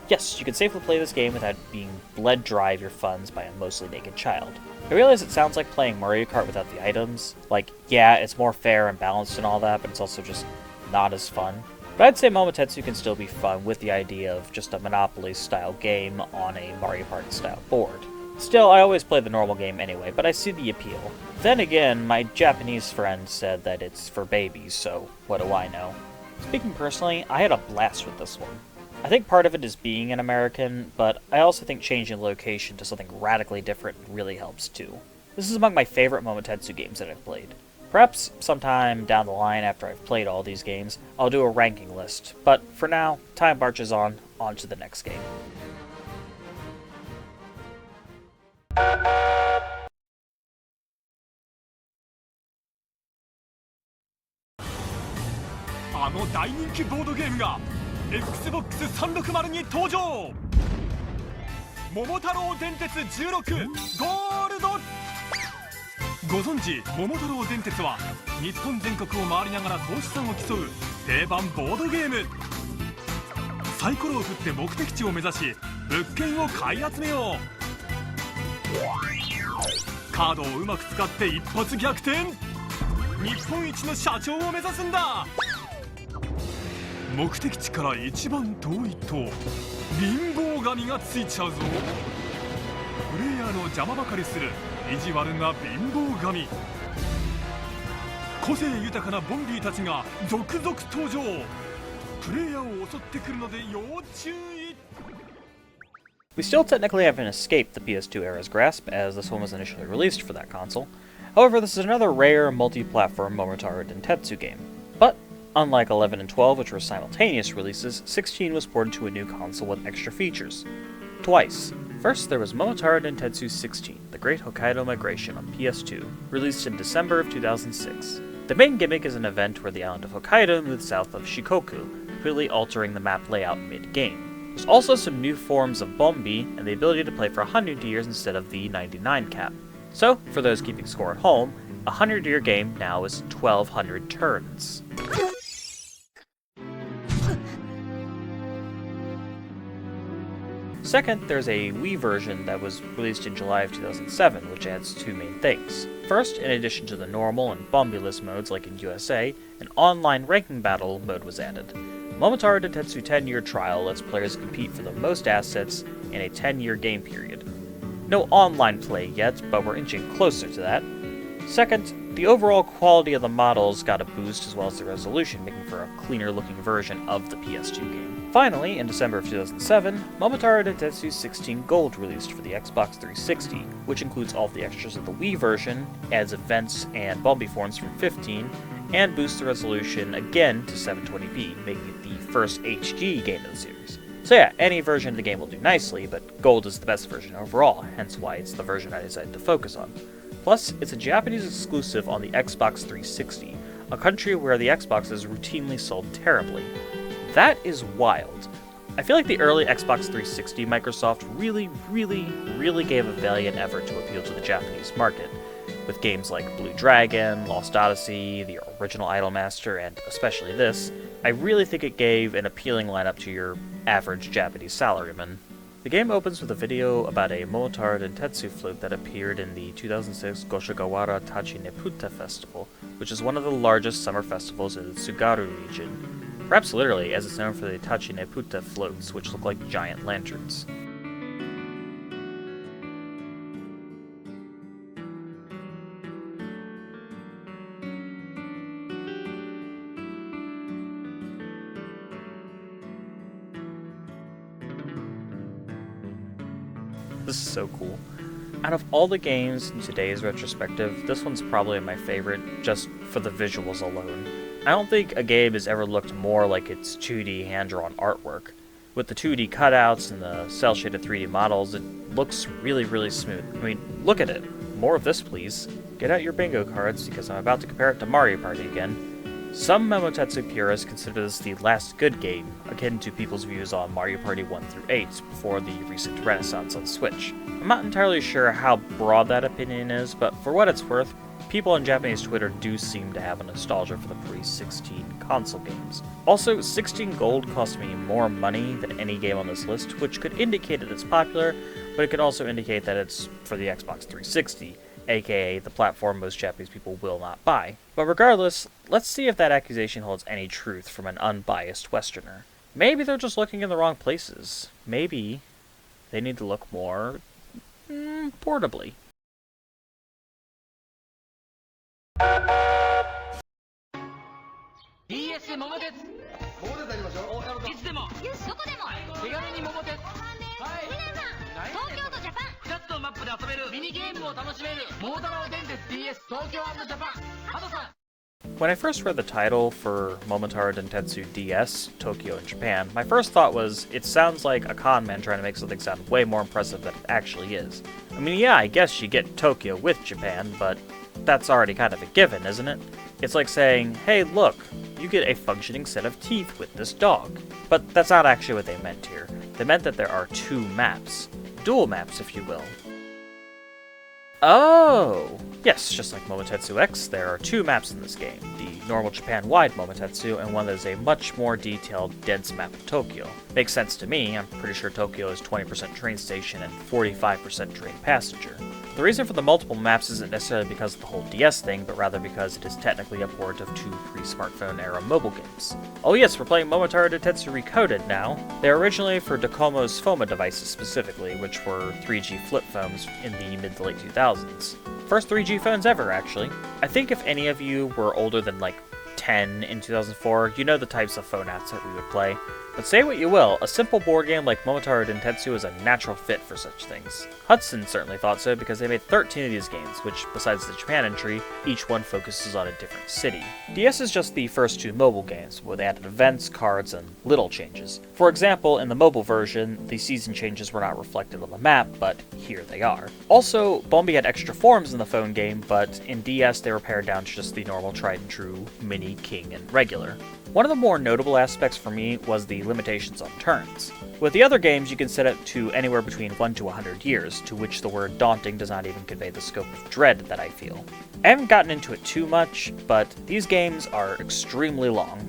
Yes, you can safely play this game without being bled dry of your funds by a mostly naked child. I realize it sounds like playing Mario Kart without the items. Like, yeah, it's more fair and balanced and all that, but it's also just not as fun. But I'd say Momotetsu can still be fun with the idea of just a Monopoly-style game on a Mario Party-style board. Still, I always play the normal game anyway, but I see the appeal. Then again, my Japanese friend said that it's for babies, so what do I know? Speaking personally, I had a blast with this one. I think part of it is being an American, but I also think changing location to something radically different really helps too. This is among my favorite Momotetsu games that I've played. Perhaps sometime down the line after I've played all these games, I'll do a ranking list, but for now, time marches on to the next game. あの大人気ボードゲームが Xbox 360に登場。桃太郎電鉄16ゴールド。ご存知桃太郎電鉄は日本全国を回りながら投資産を競う定番ボードゲーム。サイコロを振って目的地を目指し物件を買い集めよう。カードをうまく使って一発逆転。日本一の社長を目指すんだ。目的地から一番遠いと貧乏神がついちゃうぞ。プレイヤーの邪魔ばかりする意地悪な貧乏神。個性豊かなボンビーたちが続々登場。プレイヤーを襲ってくるので要注意。 We still technically haven't escaped the PS2 era's grasp, as this one was initially released for that console. However, this is another rare multi-platform Momotaro Dentetsu game. But unlike 11 and 12, which were simultaneous releases, 16 was ported to a new console with extra features. Twice. First, there was Momotaro Dentetsu 16, The Great Hokkaido Migration on PS2, released in December of 2006. The main gimmick is an event where the island of Hokkaido moves south of Shikoku, completely altering the map layout mid-game. There's also some new forms of Bombi and the ability to play for 100 years instead of the 99 cap. So, for those keeping score at home, a 100-year game now is 1200 turns. Second, there's a Wii version that was released in July of 2007, which adds two main things. First, in addition to the normal and bumpy-list modes like in USA, an online ranking battle mode was added. Momotaro Dentetsu 10-year trial lets players compete for the most assets in a 10-year game period. No online play yet, but we're inching closer to that. Second, the overall quality of the models got a boost as well as the resolution, making for a cleaner looking version of the PS2 game. Finally, in December of 2007, Momotaro Dentetsu 16 Gold released for the Xbox 360, which includes all of the extras of the Wii version, adds events and bumpy forms from 15, and boosts the resolution again to 720p, making it the first HD game of the series. So yeah, any version of the game will do nicely, but Gold is the best version overall, hence why it's the version I decided to focus on. Plus, it's a Japanese exclusive on the Xbox 360, a country where the Xbox is routinely sold terribly. That is wild. I feel like the early Xbox 360 Microsoft really gave a valiant effort to appeal to the Japanese market, with games like Blue Dragon, Lost Odyssey, the original Idolmaster, and especially this. I really think it gave an appealing lineup to your average Japanese salaryman. The game opens with a video about a Momotaro Dentetsu flute that appeared in the 2006 Goshigawara Tachi Neputa Festival, which is one of the largest summer festivals in the Tsugaru region. Perhaps literally, as it's known for the Tachi Neputa floats, which look like giant lanterns. This is so cool. Out of all the games in today's retrospective, this one's probably my favorite, just for the visuals alone. I don't think a game has ever looked more like its 2D hand-drawn artwork. With the 2D cutouts and the cel-shaded 3D models, it looks really smooth. I mean, look at it. More of this, please. Get out your bingo cards, because I'm about to compare it to Mario Party again. Some Momotetsu purists consider this the last good game, akin to people's views on Mario Party 1 through 8 before the recent renaissance on Switch. I'm not entirely sure how broad that opinion is, but for what it's worth, people on Japanese Twitter do seem to have a nostalgia for the pre-16 console games. Also, 16 Gold cost me more money than any game on this list, which could indicate that it's popular, but it could also indicate that it's for the Xbox 360, aka the platform most Japanese people will not buy. But regardless, let's see if that accusation holds any truth from an unbiased Westerner. Maybe they're just looking in the wrong places. Maybe they need to look more portably. DS 桃鉄桃鉄ありましょういつでもよしどこでも手軽に桃鉄はい皆さん東京とジャパン2つのマップで遊べるミニゲームを楽しめる桃太郎電鉄 DS 東京&ジャパンハトさん When I first read the title for Momotaro Dentetsu DS, Tokyo in Japan, my first thought was, it sounds like a con man trying to make something sound way more impressive than it actually is. I mean, yeah, I guess you get Tokyo with Japan, but that's already kind of a given, isn't it? It's like saying, hey look, you get a functioning set of teeth with this dog. But that's not actually what they meant here. They meant that there are two maps. Dual maps, if you will. Oh! Yes, just like Momotetsu X, there are two maps in this game. The normal Japan-wide Momotetsu, and one that is a much more detailed, dense map of Tokyo. Makes sense to me. I'm pretty sure Tokyo is 20% train station and 45% train passenger. The reason for the multiple maps isn't necessarily because of the whole DS thing, but rather because it is technically a port of two pre-smartphone era mobile games. Oh yes, we're playing Momotaro Dentetsu Recoded now. They were originally for Docomo's FOMA devices specifically, which were 3G flip phones in the mid to late 2000s. First 3G phones ever, actually. I think if any of you were older than like 10 in 2004, you know the types of phone apps that we would play. But say what you will, a simple board game like Momotaro Dentetsu is a natural fit for such things. Hudson certainly thought so because they made 13 of these games, which, besides the Japan entry, each one focuses on a different city. DS is just the first two mobile games, with added events, cards, and little changes. For example, in the mobile version, the season changes were not reflected on the map, but here they are. Also, Bombi had extra forms in the phone game, but in DS they were pared down to just the normal tried and true Mini, King, and Regular. One of the more notable aspects for me was the limitations on turns. With the other games, you can set it to anywhere between 1 to 100 years, to which the word daunting does not even convey the scope of dread that I feel. I haven't gotten into it too much, but these games are extremely long.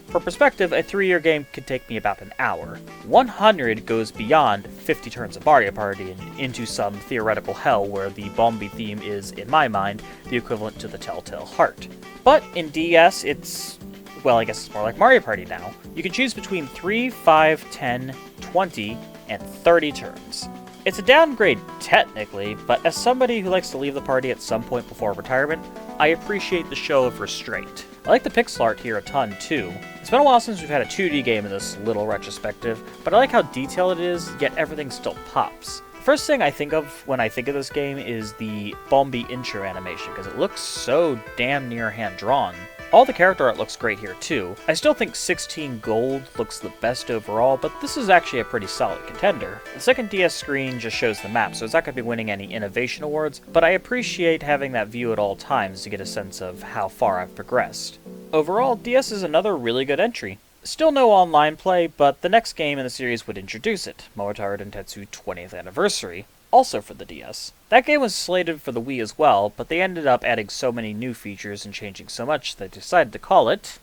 For perspective, a 3-year game could take me about an hour. 100 goes beyond 50 turns of Mario Party and into some theoretical hell where the Bombi theme is, in my mind, the equivalent to the Telltale Heart. But in DS, it's, well, I guess it's more like Mario Party now. You can choose between 3, 5, 10, 20, and 30 turns. It's a downgrade technically, but as somebody who likes to leave the party at some point before retirement, I appreciate the show of restraint. I like the pixel art here a ton too. It's been a while since we've had a 2D game in this little retrospective, but I like how detailed it is, yet everything still pops. The first thing I think of when I think of this game is the Bombi intro animation, because it looks so damn near hand-drawn. All the character art looks great here too. I still think 16 Gold looks the best overall, but this is actually a pretty solid contender. The second DS screen just shows the map, so it's not going to be winning any innovation awards, but I appreciate having that view at all times to get a sense of how far I've progressed. Overall, DS is another really good entry. Still no online play, but the next game in the series would introduce it, Momotaro Dentetsu 20th Anniversary, also for the DS. That game was slated for the Wii as well, but they ended up adding so many new features and changing so much they decided to call it...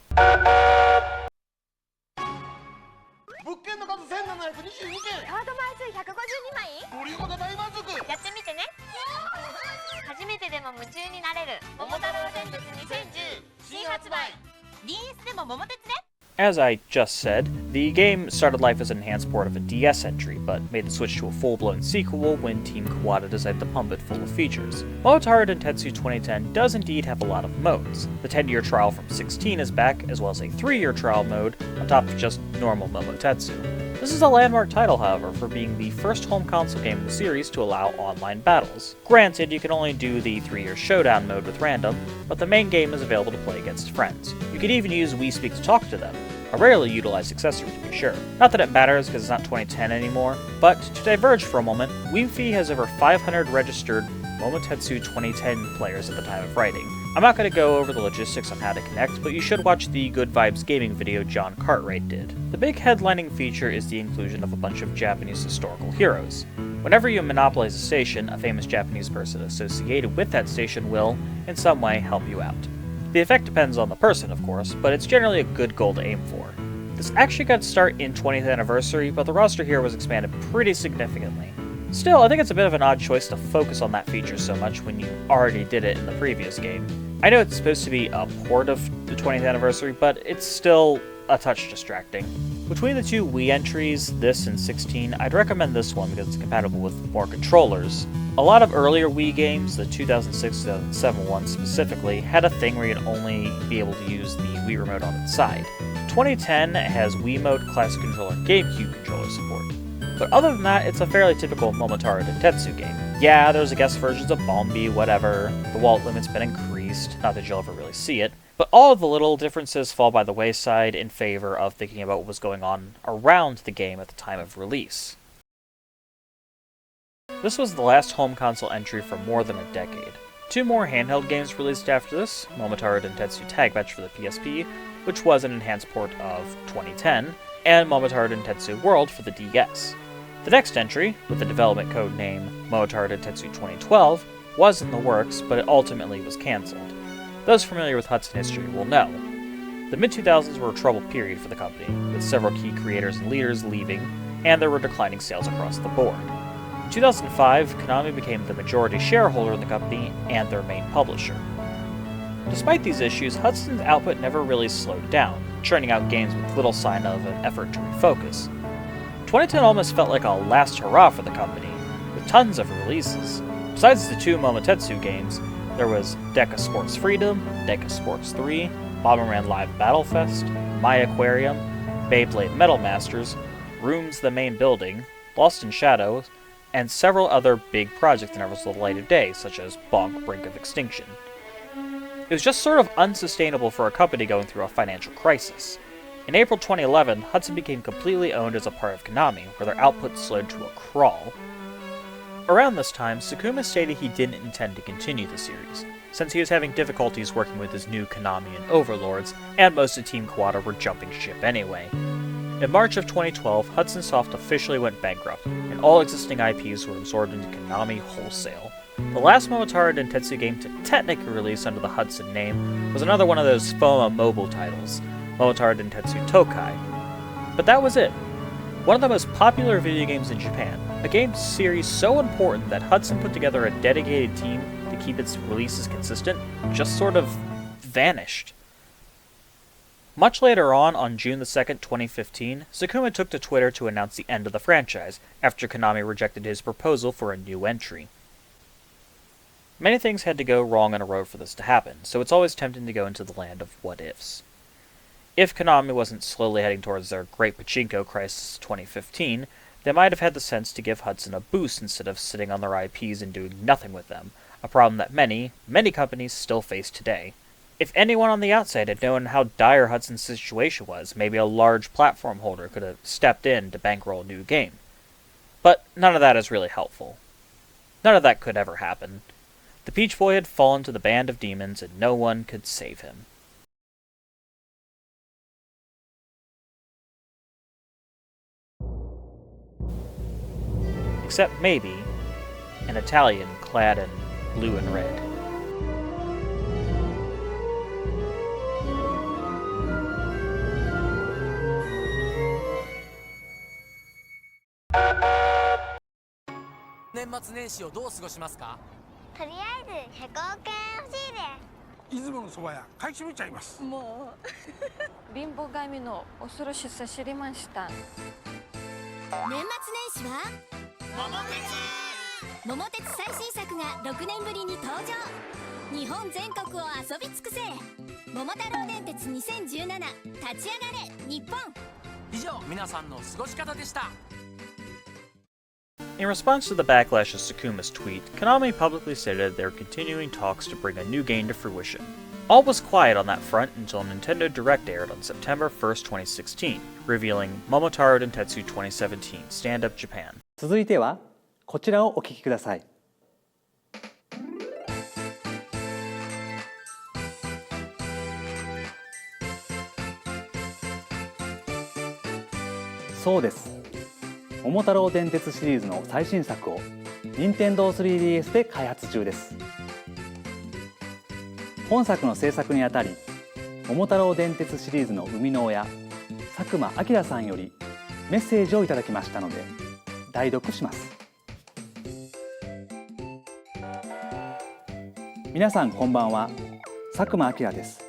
物件の数1722件カード枚数152枚ボリュームが大満足やってみてね初めてでも夢中になれる桃太郎電鉄2010新発売 DS でも桃鉄ね As I just said, the game started life as an enhanced port of a DS entry, but made the switch to a full-blown sequel when Team Kawada decided to pump it full of features. Momotaro Dentetsu 2010 does indeed have a lot of modes. The 10-year trial from 16 is back, as well as a 3-year trial mode, on top of just normal Momotetsu. This is a landmark title, however, for being the first home console game in the series to allow online battles. Granted, you can only do the 3-year showdown mode with random, but the main game is available to play against friends. You can even use Wii Speak to talk to them, a rarely utilized accessory to be sure. Not that it matters because it's not 2010 anymore, but to diverge for a moment, Wiifi has over 500 registered Momotetsu 2010 players at the time of writing. I'm not going to go over the logistics on how to connect, but you should watch the Good Vibes gaming video John Cartwright did. The big headlining feature is the inclusion of a bunch of Japanese historical heroes. Whenever you monopolize a station, a famous Japanese person associated with that station will, in some way, help you out. The effect depends on the person, of course, but it's generally a good goal to aim for. This actually got its start in 20th Anniversary, but the roster here was expanded pretty significantly. Still, I think it's a bit of an odd choice to focus on that feature so much when you already did it in the previous game. I know it's supposed to be a port of the 20th Anniversary, but it's still a touch distracting. Between the two Wii entries, this and 16, I'd recommend this one because it's compatible with more controllers. A lot of earlier Wii games, the 2006-2007 one specifically, had a thing where you'd only be able to use the Wii Remote on its side. 2010 has Wiimote, Classic Controller, and GameCube controller support. But other than that, it's a fairly typical Momotaro Dentetsu game. Yeah, there's a guest versions of Bombi, whatever, the walt limit's been increased, not that you'll ever really see it, but all of the little differences fall by the wayside in favor of thinking about what was going on around the game at the time of release. This was the last home console entry for more than a decade. 2 more handheld games released after this, Momotaro Dentetsu Tag Match for the PSP, which was an enhanced port of 2010, and Momotaro Dentetsu World for the DS. The next entry, with the development code name Momotaro Dentetsu 2012, was in the works, but it ultimately was cancelled. Those familiar with Hudson history will know. The mid-2000s were a troubled period for the company, with several key creators and leaders leaving, and there were declining sales across the board. In 2005, Konami became the majority shareholder in the company and their main publisher. Despite these issues, Hudson's output never really slowed down, churning out games with little sign of an effort to refocus. 2010 almost felt like a last hurrah for the company, with tons of releases. Besides the 2 Momotetsu games, there was Deca Sports Freedom, Deca Sports 3, Bomberman Live Battle Fest, My Aquarium, Beyblade Metal Masters, Rooms the Main Building, Lost in Shadows, and several other big projects that never saw the light of day, such as Bonk Brink of Extinction. It was just sort of unsustainable for a company going through a financial crisis. In April 2011, Hudson became completely owned as a part of Konami, where their output slowed to a crawl. Around this time, Sakuma stated he didn't intend to continue the series, since he was having difficulties working with his new Konamian overlords, and most of Team Kawada were jumping ship anyway. In March of 2012, Hudson Soft officially went bankrupt, and all existing IPs were absorbed into Konami wholesale. The last Momotaro Dentetsu game to technically release under the Hudson name was another one of those FOMA mobile titles, Momotaro Dentetsu Tokai. But that was it. One of the most popular video games in Japan, a game series so important that Hudson put together a dedicated team to keep its releases consistent, just sort of vanished. Much later on June the 2nd, 2015, Sakuma took to Twitter to announce the end of the franchise, after Konami rejected his proposal for a new entry. Many things had to go wrong on a road for this to happen, so it's always tempting to go into the land of what-ifs. If Konami wasn't slowly heading towards their Great Pachinko Crisis 2015, they might have had the sense to give Hudson a boost instead of sitting on their IPs and doing nothing with them, a problem that many companies still face today. If anyone on the outside had known how dire Hudson's situation was, maybe a large platform holder could have stepped in to bankroll a new game. But none of that is really helpful. None of that could ever happen. The Peach Boy had fallen to the band of demons, and no one could save him. Except maybe an Italian clad in blue and red. In response to the backlash of Sakuma's tweet, Konami publicly stated they were continuing talks to bring a new game to fruition. All was quiet on that front until Nintendo Direct aired on September 1st, 2016, revealing Momotaro Dentetsu 2017 Stand Up Japan. 続いてはこちらをお聞きください。そうです。桃太郎電鉄シリーズの最新作を Nintendo 3DS で開発中です。本作の制作にあたり、桃太郎電鉄シリーズの生みの親、佐久間明さんよりメッセージをいただきましたので、代読します。皆さんこんばんは、佐久間明です。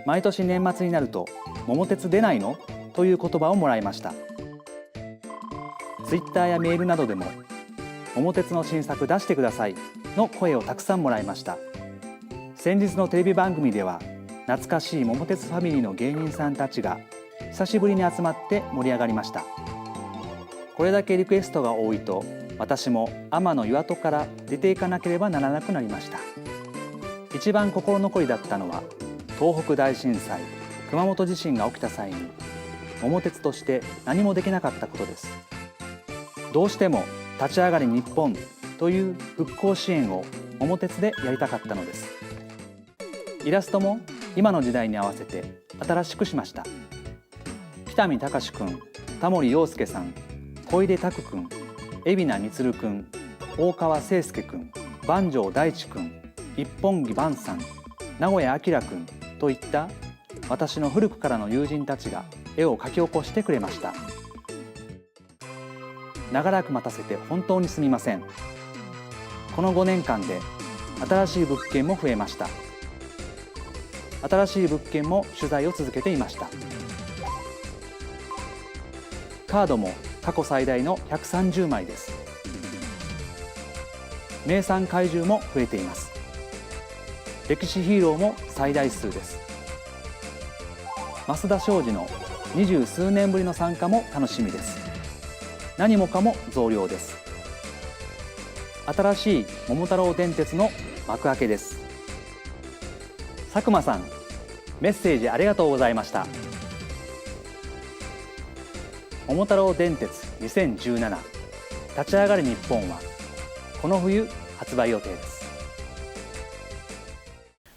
毎年年末になると、桃鉄出ないの？という言葉をもらいました。ツイッターやメールなどでも桃鉄の新作出してくださいの声をたくさんもらいました。先日のテレビ番組では懐かしい桃鉄ファミリーの芸人さんたちが久しぶりに集まって盛り上がりました。これだけリクエストが多いと私も天の岩戸から出ていかなければならなくなりました。一番心残りだったのは東北大震災、熊本地震が起きた際に桃鉄として何もできなかったことです。どうしても立ち上がり日本という復興支援を桃鉄でやりたかったのです。イラストも今の時代に合わせて新しくしました。北見隆くん、田森陽介さん、小出拓くん、海老名充くん、大川誠介くん、万丈大地くん、一本木万さん、名古屋明くんといった私の古くからの友人たちが絵を描き起こしてくれました。長らく待たせて本当にすみません。この5年間で新しい物件も増えました。新しい物件も取材を続けていました。カードも過去最大の130枚です。名産怪獣も増えています。歴史ヒーローも最大数です。増田昌司の20数年ぶりの参加も楽しみです。何もかも増量です。新しい桃太郎電鉄の幕開けです。佐久間さん、メッセージありがとうございました。桃太郎電鉄2017立ち上がり日本はこの冬発売予定です。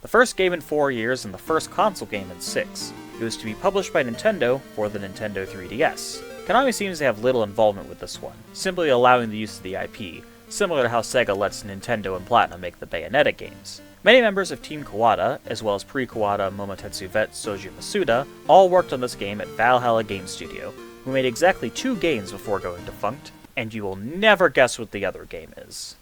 The first game in 4 years and the first console game in 6. It was to be published by Nintendo for the Nintendo 3DS. Konami seems to have little involvement with this one, simply allowing the use of the IP, similar to how Sega lets Nintendo and Platinum make the Bayonetta games. Many members of Team Kawada, as well as pre-Kawada Momotetsu vet Soji Masuda, all worked on this game at Valhalla Game Studio, who made exactly 2 games before going defunct, and you will never guess what the other game is.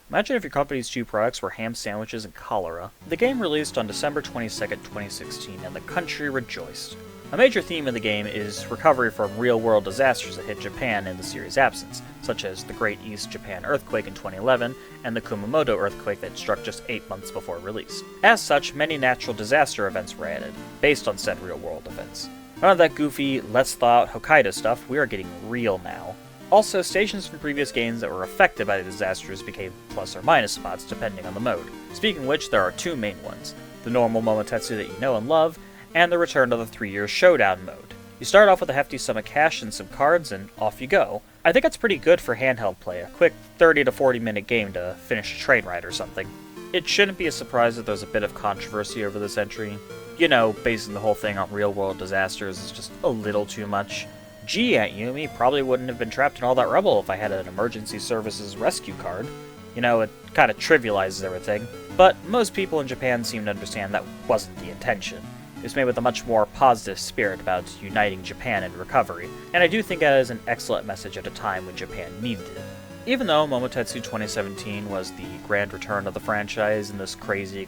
Imagine if your company's 2 products were ham sandwiches and cholera. The game released on December 22, 2016, and the country rejoiced. A major theme of the game is recovery from real-world disasters that hit Japan in the series' absence, such as the Great East Japan earthquake in 2011 and the Kumamoto earthquake that struck just 8 months before release. As such, many natural disaster events were added, based on said real-world events. None of that goofy, let's thaw out Hokkaido stuff, we are getting real now. Also, stations from previous games that were affected by the disasters became plus or minus spots depending on the mode. Speaking of which, there are 2 main ones: the normal Momotetsu that you know and love, and the return of the 3-year Showdown mode. You start off with a hefty sum of cash and some cards, and off you go. I think it's pretty good for handheld play, a quick 30 to 40 minute game to finish a train ride or something. It shouldn't be a surprise that there's a bit of controversy over this entry. You know, basing the whole thing on real-world disasters is just a little too much. Gee, Aunt Yumi probably wouldn't have been trapped in all that rubble if I had an emergency services rescue card. You know, it kind of trivializes everything. But most people in Japan seem to understand that wasn't the intention. It was made with a much more positive spirit about uniting Japan in recovery, and I do think that is an excellent message at a time when Japan needed it. Even though Momotetsu 2017 was the grand return of the franchise in this crazy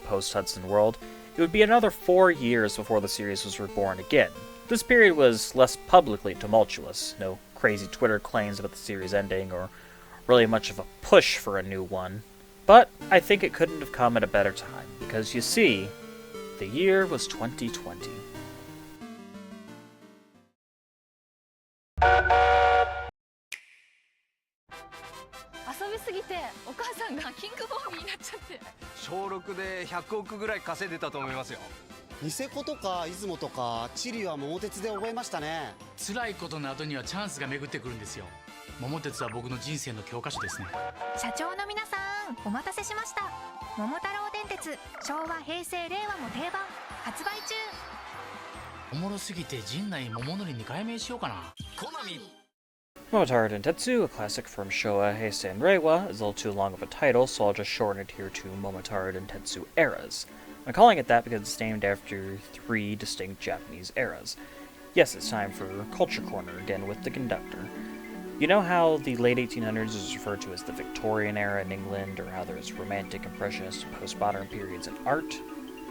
post-Hudson world, it would be another 4 years before the series was reborn again. This period was less publicly tumultuous, no crazy Twitter claims about the series ending, or really much of a push for a new one. But I think it couldn't have come at a better time, because you see, the year was 2020. 遊びすぎてお母さんがキングボービーになっちゃって。小6で100億ぐらい稼いでたと思いますよ。ニセコとか出雲とか地理は桃鉄で覚えましたね。辛いことの後にはチャンスが巡ってくるんですよ。桃鉄は僕の人生の教科書ですね。社長の皆さん、お待たせしました。桃太郎電鉄、昭和、平成、令和も定番発売中。おもろすぎて陣内桃のりに改名しようかな。コナミ。 Momotaro Dentetsu, a classic from Showa, Heisei, and Reiwa, is a little too long of a title, so I'll just shorten it here to Momotaro Dentetsu Eras. I'm calling it that because it's named after 3 distinct Japanese eras. Yes, it's time for Culture Corner again with the conductor. You know how the late 1800s is referred to as the Victorian era in England, or how there's Romantic, Impressionist, and Postmodern periods in art?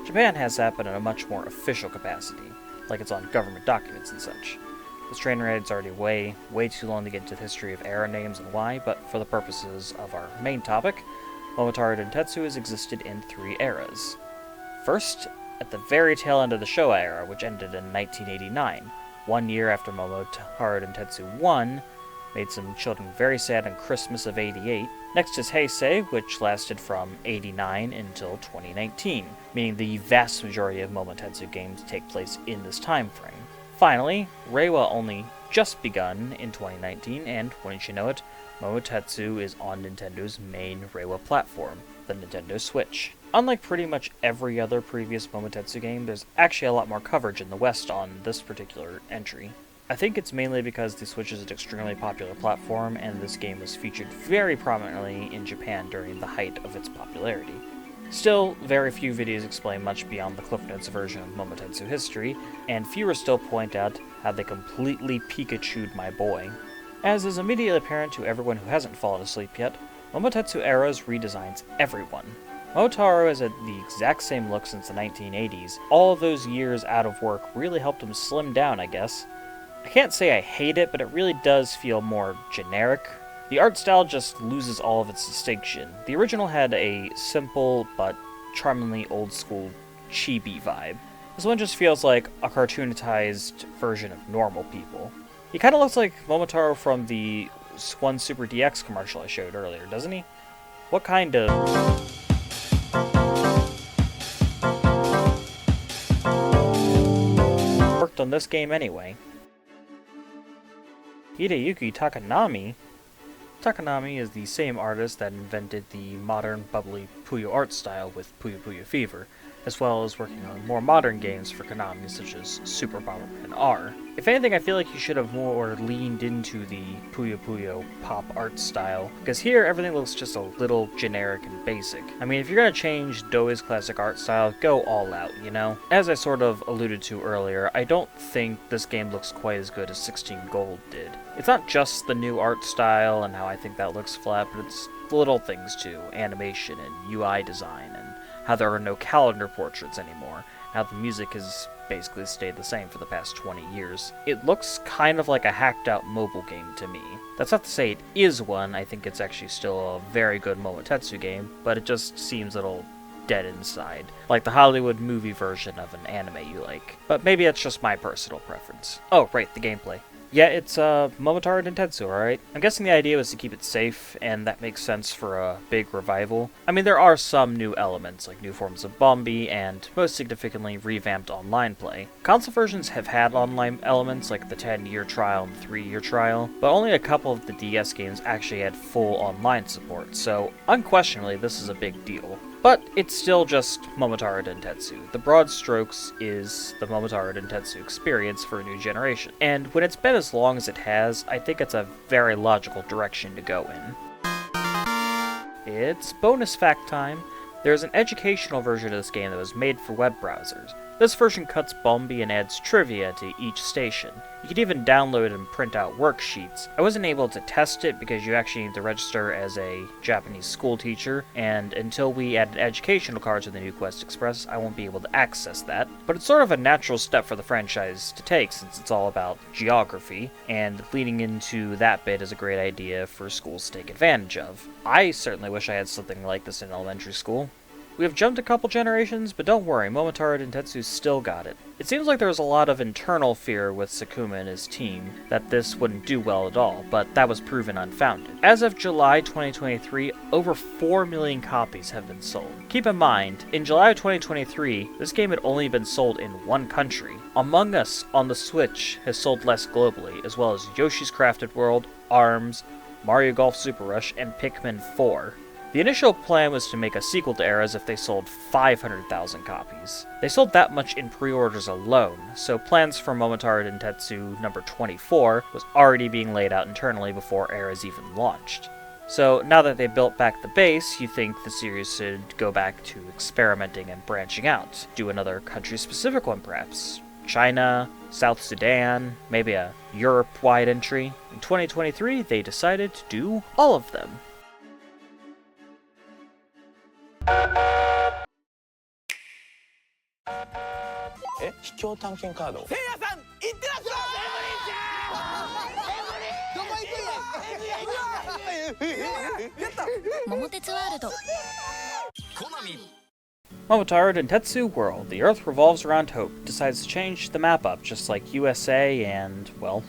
Japan has that, but in a much more official capacity, like it's on government documents and such. This train ride's already way too long to get into the history of era names and why, but for the purposes of our main topic, Momotaro Dentetsu has existed in 3 eras. First, at the very tail end of the Showa era, which ended in 1989, 1 year after Momotaro Dentetsu 1 made some children very sad on Christmas of '88. Next is Heisei, which lasted from '89 until 2019, meaning the vast majority of Momotetsu games take place in this time frame. Finally, Reiwa only just begun in 2019, and wouldn't you know it, Momotetsu is on Nintendo's main Reiwa platform, the Nintendo Switch. Unlike pretty much every other previous Momotetsu game, there's actually a lot more coverage in the West on this particular entry. I think it's mainly because the Switch is an extremely popular platform, and this game was featured very prominently in Japan during the height of its popularity. Still, very few videos explain much beyond the Cliff Notes version of Momotetsu history, and fewer still point out how they completely Pikachu'd my boy. As is immediately apparent to everyone who hasn't fallen asleep yet, Momotetsu Eras redesigns everyone. Momotaro has had the exact same look since the 1980s. All of those years out of work really helped him slim down, I guess. I can't say I hate it, but it really does feel more generic. The art style just loses all of its distinction. The original had a simple but charmingly old-school chibi vibe. This one just feels like a cartoonized version of normal people. He kind of looks like Momotaro from the one Super DX commercial I showed earlier, doesn't he? What kind of... worked on this game anyway? Hideyuki Takanami? Takanami is the same artist that invented the modern, bubbly Puyo art style with Puyo Puyo Fever. as well as working on more modern games for Konami such as Super Bomberman R. If anything, I feel like he should have more leaned into the Puyo Puyo pop art style, because here everything looks just a little generic and basic. I mean, if you're gonna change Doi's classic art style, go all out, you know? As I sort of alluded to earlier, I don't think this game looks quite as good as 16 Gold did. It's not just the new art style and how I think that looks flat, but it's little things too, animation and UI design, and how there are no calendar portraits anymore, how the music has basically stayed the same for the past 20 years. It looks kind of like a hacked out mobile game to me. That's not to say it is one, I think it's actually still a very good Momotetsu game, but it just seems a little dead inside, like the Hollywood movie version of an anime you like. But maybe that's just my personal preference. Oh, right, the gameplay. Yeah, it's Momotaro Dentetsu, alright? I'm guessing the idea was to keep it safe, and that makes sense for a big revival. I mean, there are some new elements, like new forms of Bombi, and most significantly, revamped online play. Console versions have had online elements, like the 10-year trial and the 3-year trial, but only a couple of the DS games actually had full online support, so unquestionably this is a big deal. But it's still just Momotaro Dentetsu. The broad strokes is the Momotaro Dentetsu experience for a new generation. And when it's been as long as it has, I think it's a very logical direction to go in. It's bonus fact time. There's an educational version of this game that was made for web browsers. This version cuts Bombi and adds trivia to each station. You can even download and print out worksheets. I wasn't able to test it because you actually need to register as a Japanese school teacher, and until we add an educational card to the new Quest Express, I won't be able to access that. But it's sort of a natural step for the franchise to take since it's all about geography, and leading into that bit is a great idea for schools to take advantage of. I certainly wish I had something like this in elementary school. We have jumped a couple generations, but don't worry, Momotaro Dentetsu's still got it. It seems like there was a lot of internal fear with Sakuma and his team that this wouldn't do well at all, but that was proven unfounded. As of July 2023, over 4 million copies have been sold. Keep in mind, in July of 2023, this game had only been sold in one country. Among Us on the Switch has sold less globally, as well as Yoshi's Crafted World, ARMS, Mario Golf Super Rush, and Pikmin 4. The initial plan was to make a sequel to Eras if they sold 500,000 copies. They sold that much in pre-orders alone, so plans for Momotaro Dentetsu number 24 was already being laid out internally before Eras even launched. So now that they built back the base, you think the series should go back to experimenting and branching out. Do another country-specific one perhaps. China, South Sudan, maybe a Europe-wide entry. In 2023, they decided to do all of them. 秘境探検カードせいやさん行ってらっしゃいやった桃鉄ワールド Momotaro Dentetsu World. The Earth revolves around hope. Decides to change the map up, just like USA and, well,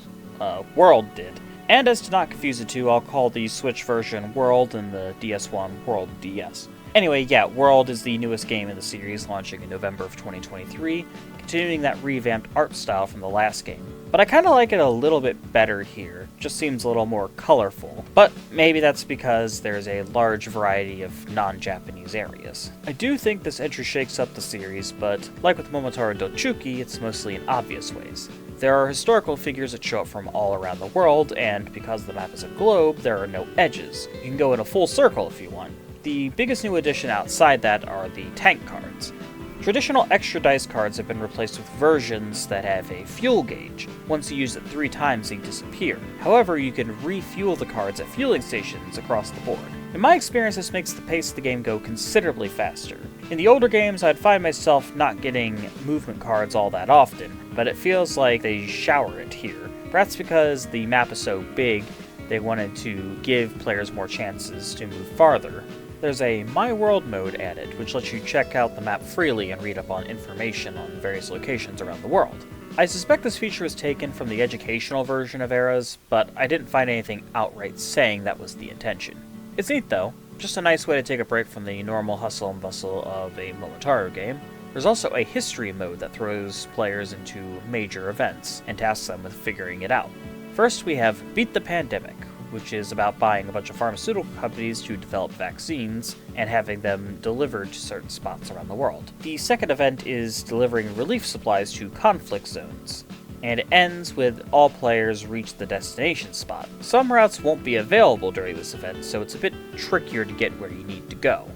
World did. And as to not confuse the two, I'll call the Switch version World and the DS one World DS. Anyway, yeah, World is the newest game in the series, launching in November of 2023, continuing that revamped art style from the last game. But I kinda like it a little bit better here, just seems a little more colorful. But maybe that's because there's a large variety of non-Japanese areas. I do think this entry shakes up the series, but like with Momotaro Dochuki, it's mostly in obvious ways. There are historical figures that show up from all around the world, and because the map is a globe, there are no edges. You can go in a full circle if you want. The biggest new addition outside that are the tank cards. Traditional extra dice cards have been replaced with versions that have a fuel gauge. Once you use it 3 times, they disappear. However, you can refuel the cards at fueling stations across the board. In my experience, this makes the pace of the game go considerably faster. In the older games, I'd find myself not getting movement cards all that often, but it feels like they shower it here. Perhaps because the map is so big, they wanted to give players more chances to move farther. There's a My World mode added, which lets you check out the map freely and read up on information on various locations around the world. I suspect this feature was taken from the educational version of Eras, but I didn't find anything outright saying that was the intention. It's neat though, just a nice way to take a break from the normal hustle and bustle of a Momotaro game. There's also a history mode that throws players into major events and tasks them with figuring it out. First we have Beat the Pandemic, which is about buying a bunch of pharmaceutical companies to develop vaccines and having them delivered to certain spots around the world. The second event is delivering relief supplies to conflict zones, and it ends with all players reach the destination spot. Some routes won't be available during this event, so it's a bit trickier to get where you need to go.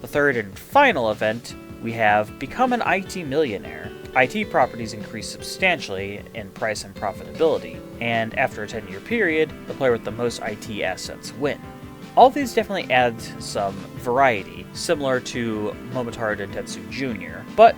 The third and final event, we have Become an IT Millionaire. IT properties increase substantially in price and profitability, and after a 10-year period, the player with the most IT assets win. All these definitely add some variety, similar to Momotaro Dentetsu Jr., but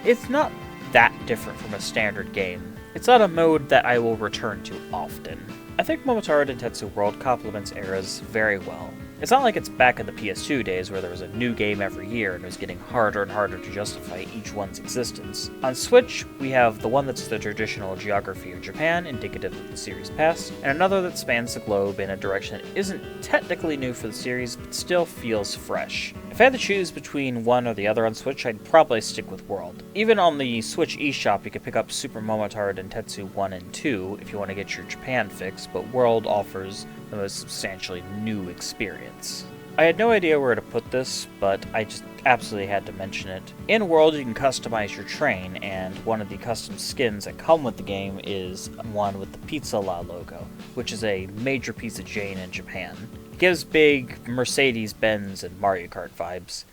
it's not that different from a standard game. It's not a mode that I will return to often. I think Momotaro Dentetsu World complements eras very well. It's not like it's back in the PS2 days where there was a new game every year and it was getting harder and harder to justify each one's existence. On Switch, we have the one that's the traditional geography of Japan, indicative of the series past, and another that spans the globe in a direction that isn't technically new for the series, but still feels fresh. If I had to choose between one or the other on Switch, I'd probably stick with World. Even on the Switch eShop, you can pick up Super Momotaro Dentetsu 1 and 2 if you want to get your Japan fix, but World offers the most substantially new experience. I had no idea where to put this, but I just absolutely had to mention it. In World, you can customize your train, and one of the custom skins that come with the game is one with the Pizza La logo, which is a major piece of Jane in Japan. It gives big Mercedes-Benz and Mario Kart vibes.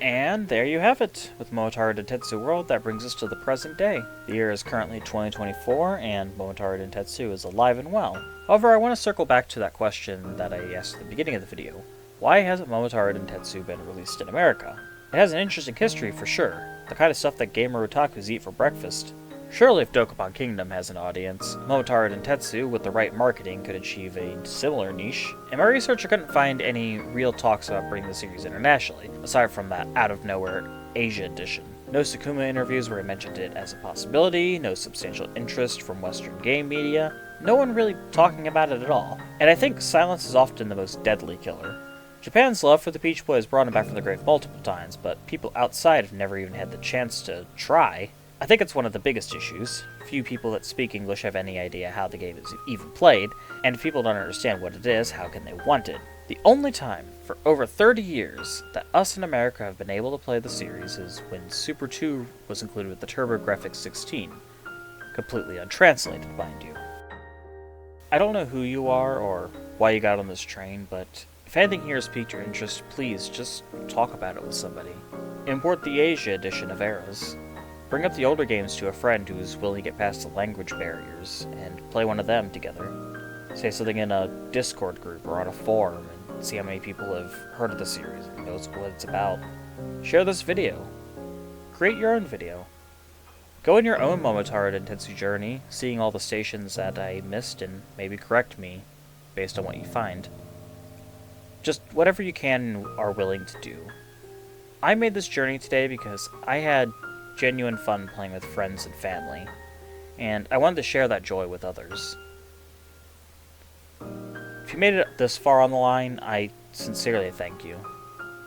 And there you have it. With Momotaro Dentetsu World, that brings us to the present day. The year is currently 2024, and Momotaro Dentetsu is alive and well. However, I want to circle back to that question that I asked at the beginning of the video. Why hasn't Momotaro Dentetsu been released in America? It has an interesting history for sure, the kind of stuff that gamer otakus eat for breakfast. Surely if Dokapon Kingdom has an audience, Momotaro Dentetsu, with the right marketing, could achieve a similar niche. In my research, I couldn't find any real talks about bringing the series internationally, aside from that out-of-nowhere Asia edition. No Sakuma interviews where he mentioned it as a possibility, no substantial interest from Western game media, no one really talking about it at all. And I think silence is often the most deadly killer. Japan's love for the Peach Boys brought him back from the grave multiple times, but people outside have never even had the chance to try. I think it's one of the biggest issues. Few people that speak English have any idea how the game is even played, and if people don't understand what it is, how can they want it? The only time, for over 30 years, that us in America have been able to play the series is when Super 2 was included with the TurboGrafx 16. Completely untranslated, mind you. I don't know who you are or why you got on this train, but if anything here has piqued your interest, please just talk about it with somebody. Import the Asia edition of Eras. Bring up the older games to a friend who's willing to get past the language barriers, and play one of them together. Say something in a Discord group or on a forum, and see how many people have heard of the series and knows what it's about. Share this video. Create your own video. Go on your own Momotaro Dentetsu journey, seeing all the stations that I missed, and maybe correct me based on what you find. Just whatever you can and are willing to do. I made this journey today because I had genuine fun playing with friends and family, and I wanted to share that joy with others. If you made it this far on the line, I sincerely thank you.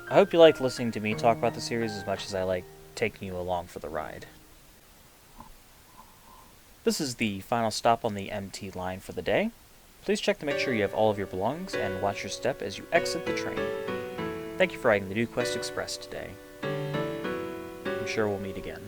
I hope you liked listening to me talk about the series as much as I like taking you along for the ride. This is the final stop on the MT line for the day. Please check to make sure you have all of your belongings and watch your step as you exit the train. Thank you for riding the New Quest Express today. I'm sure we'll meet again.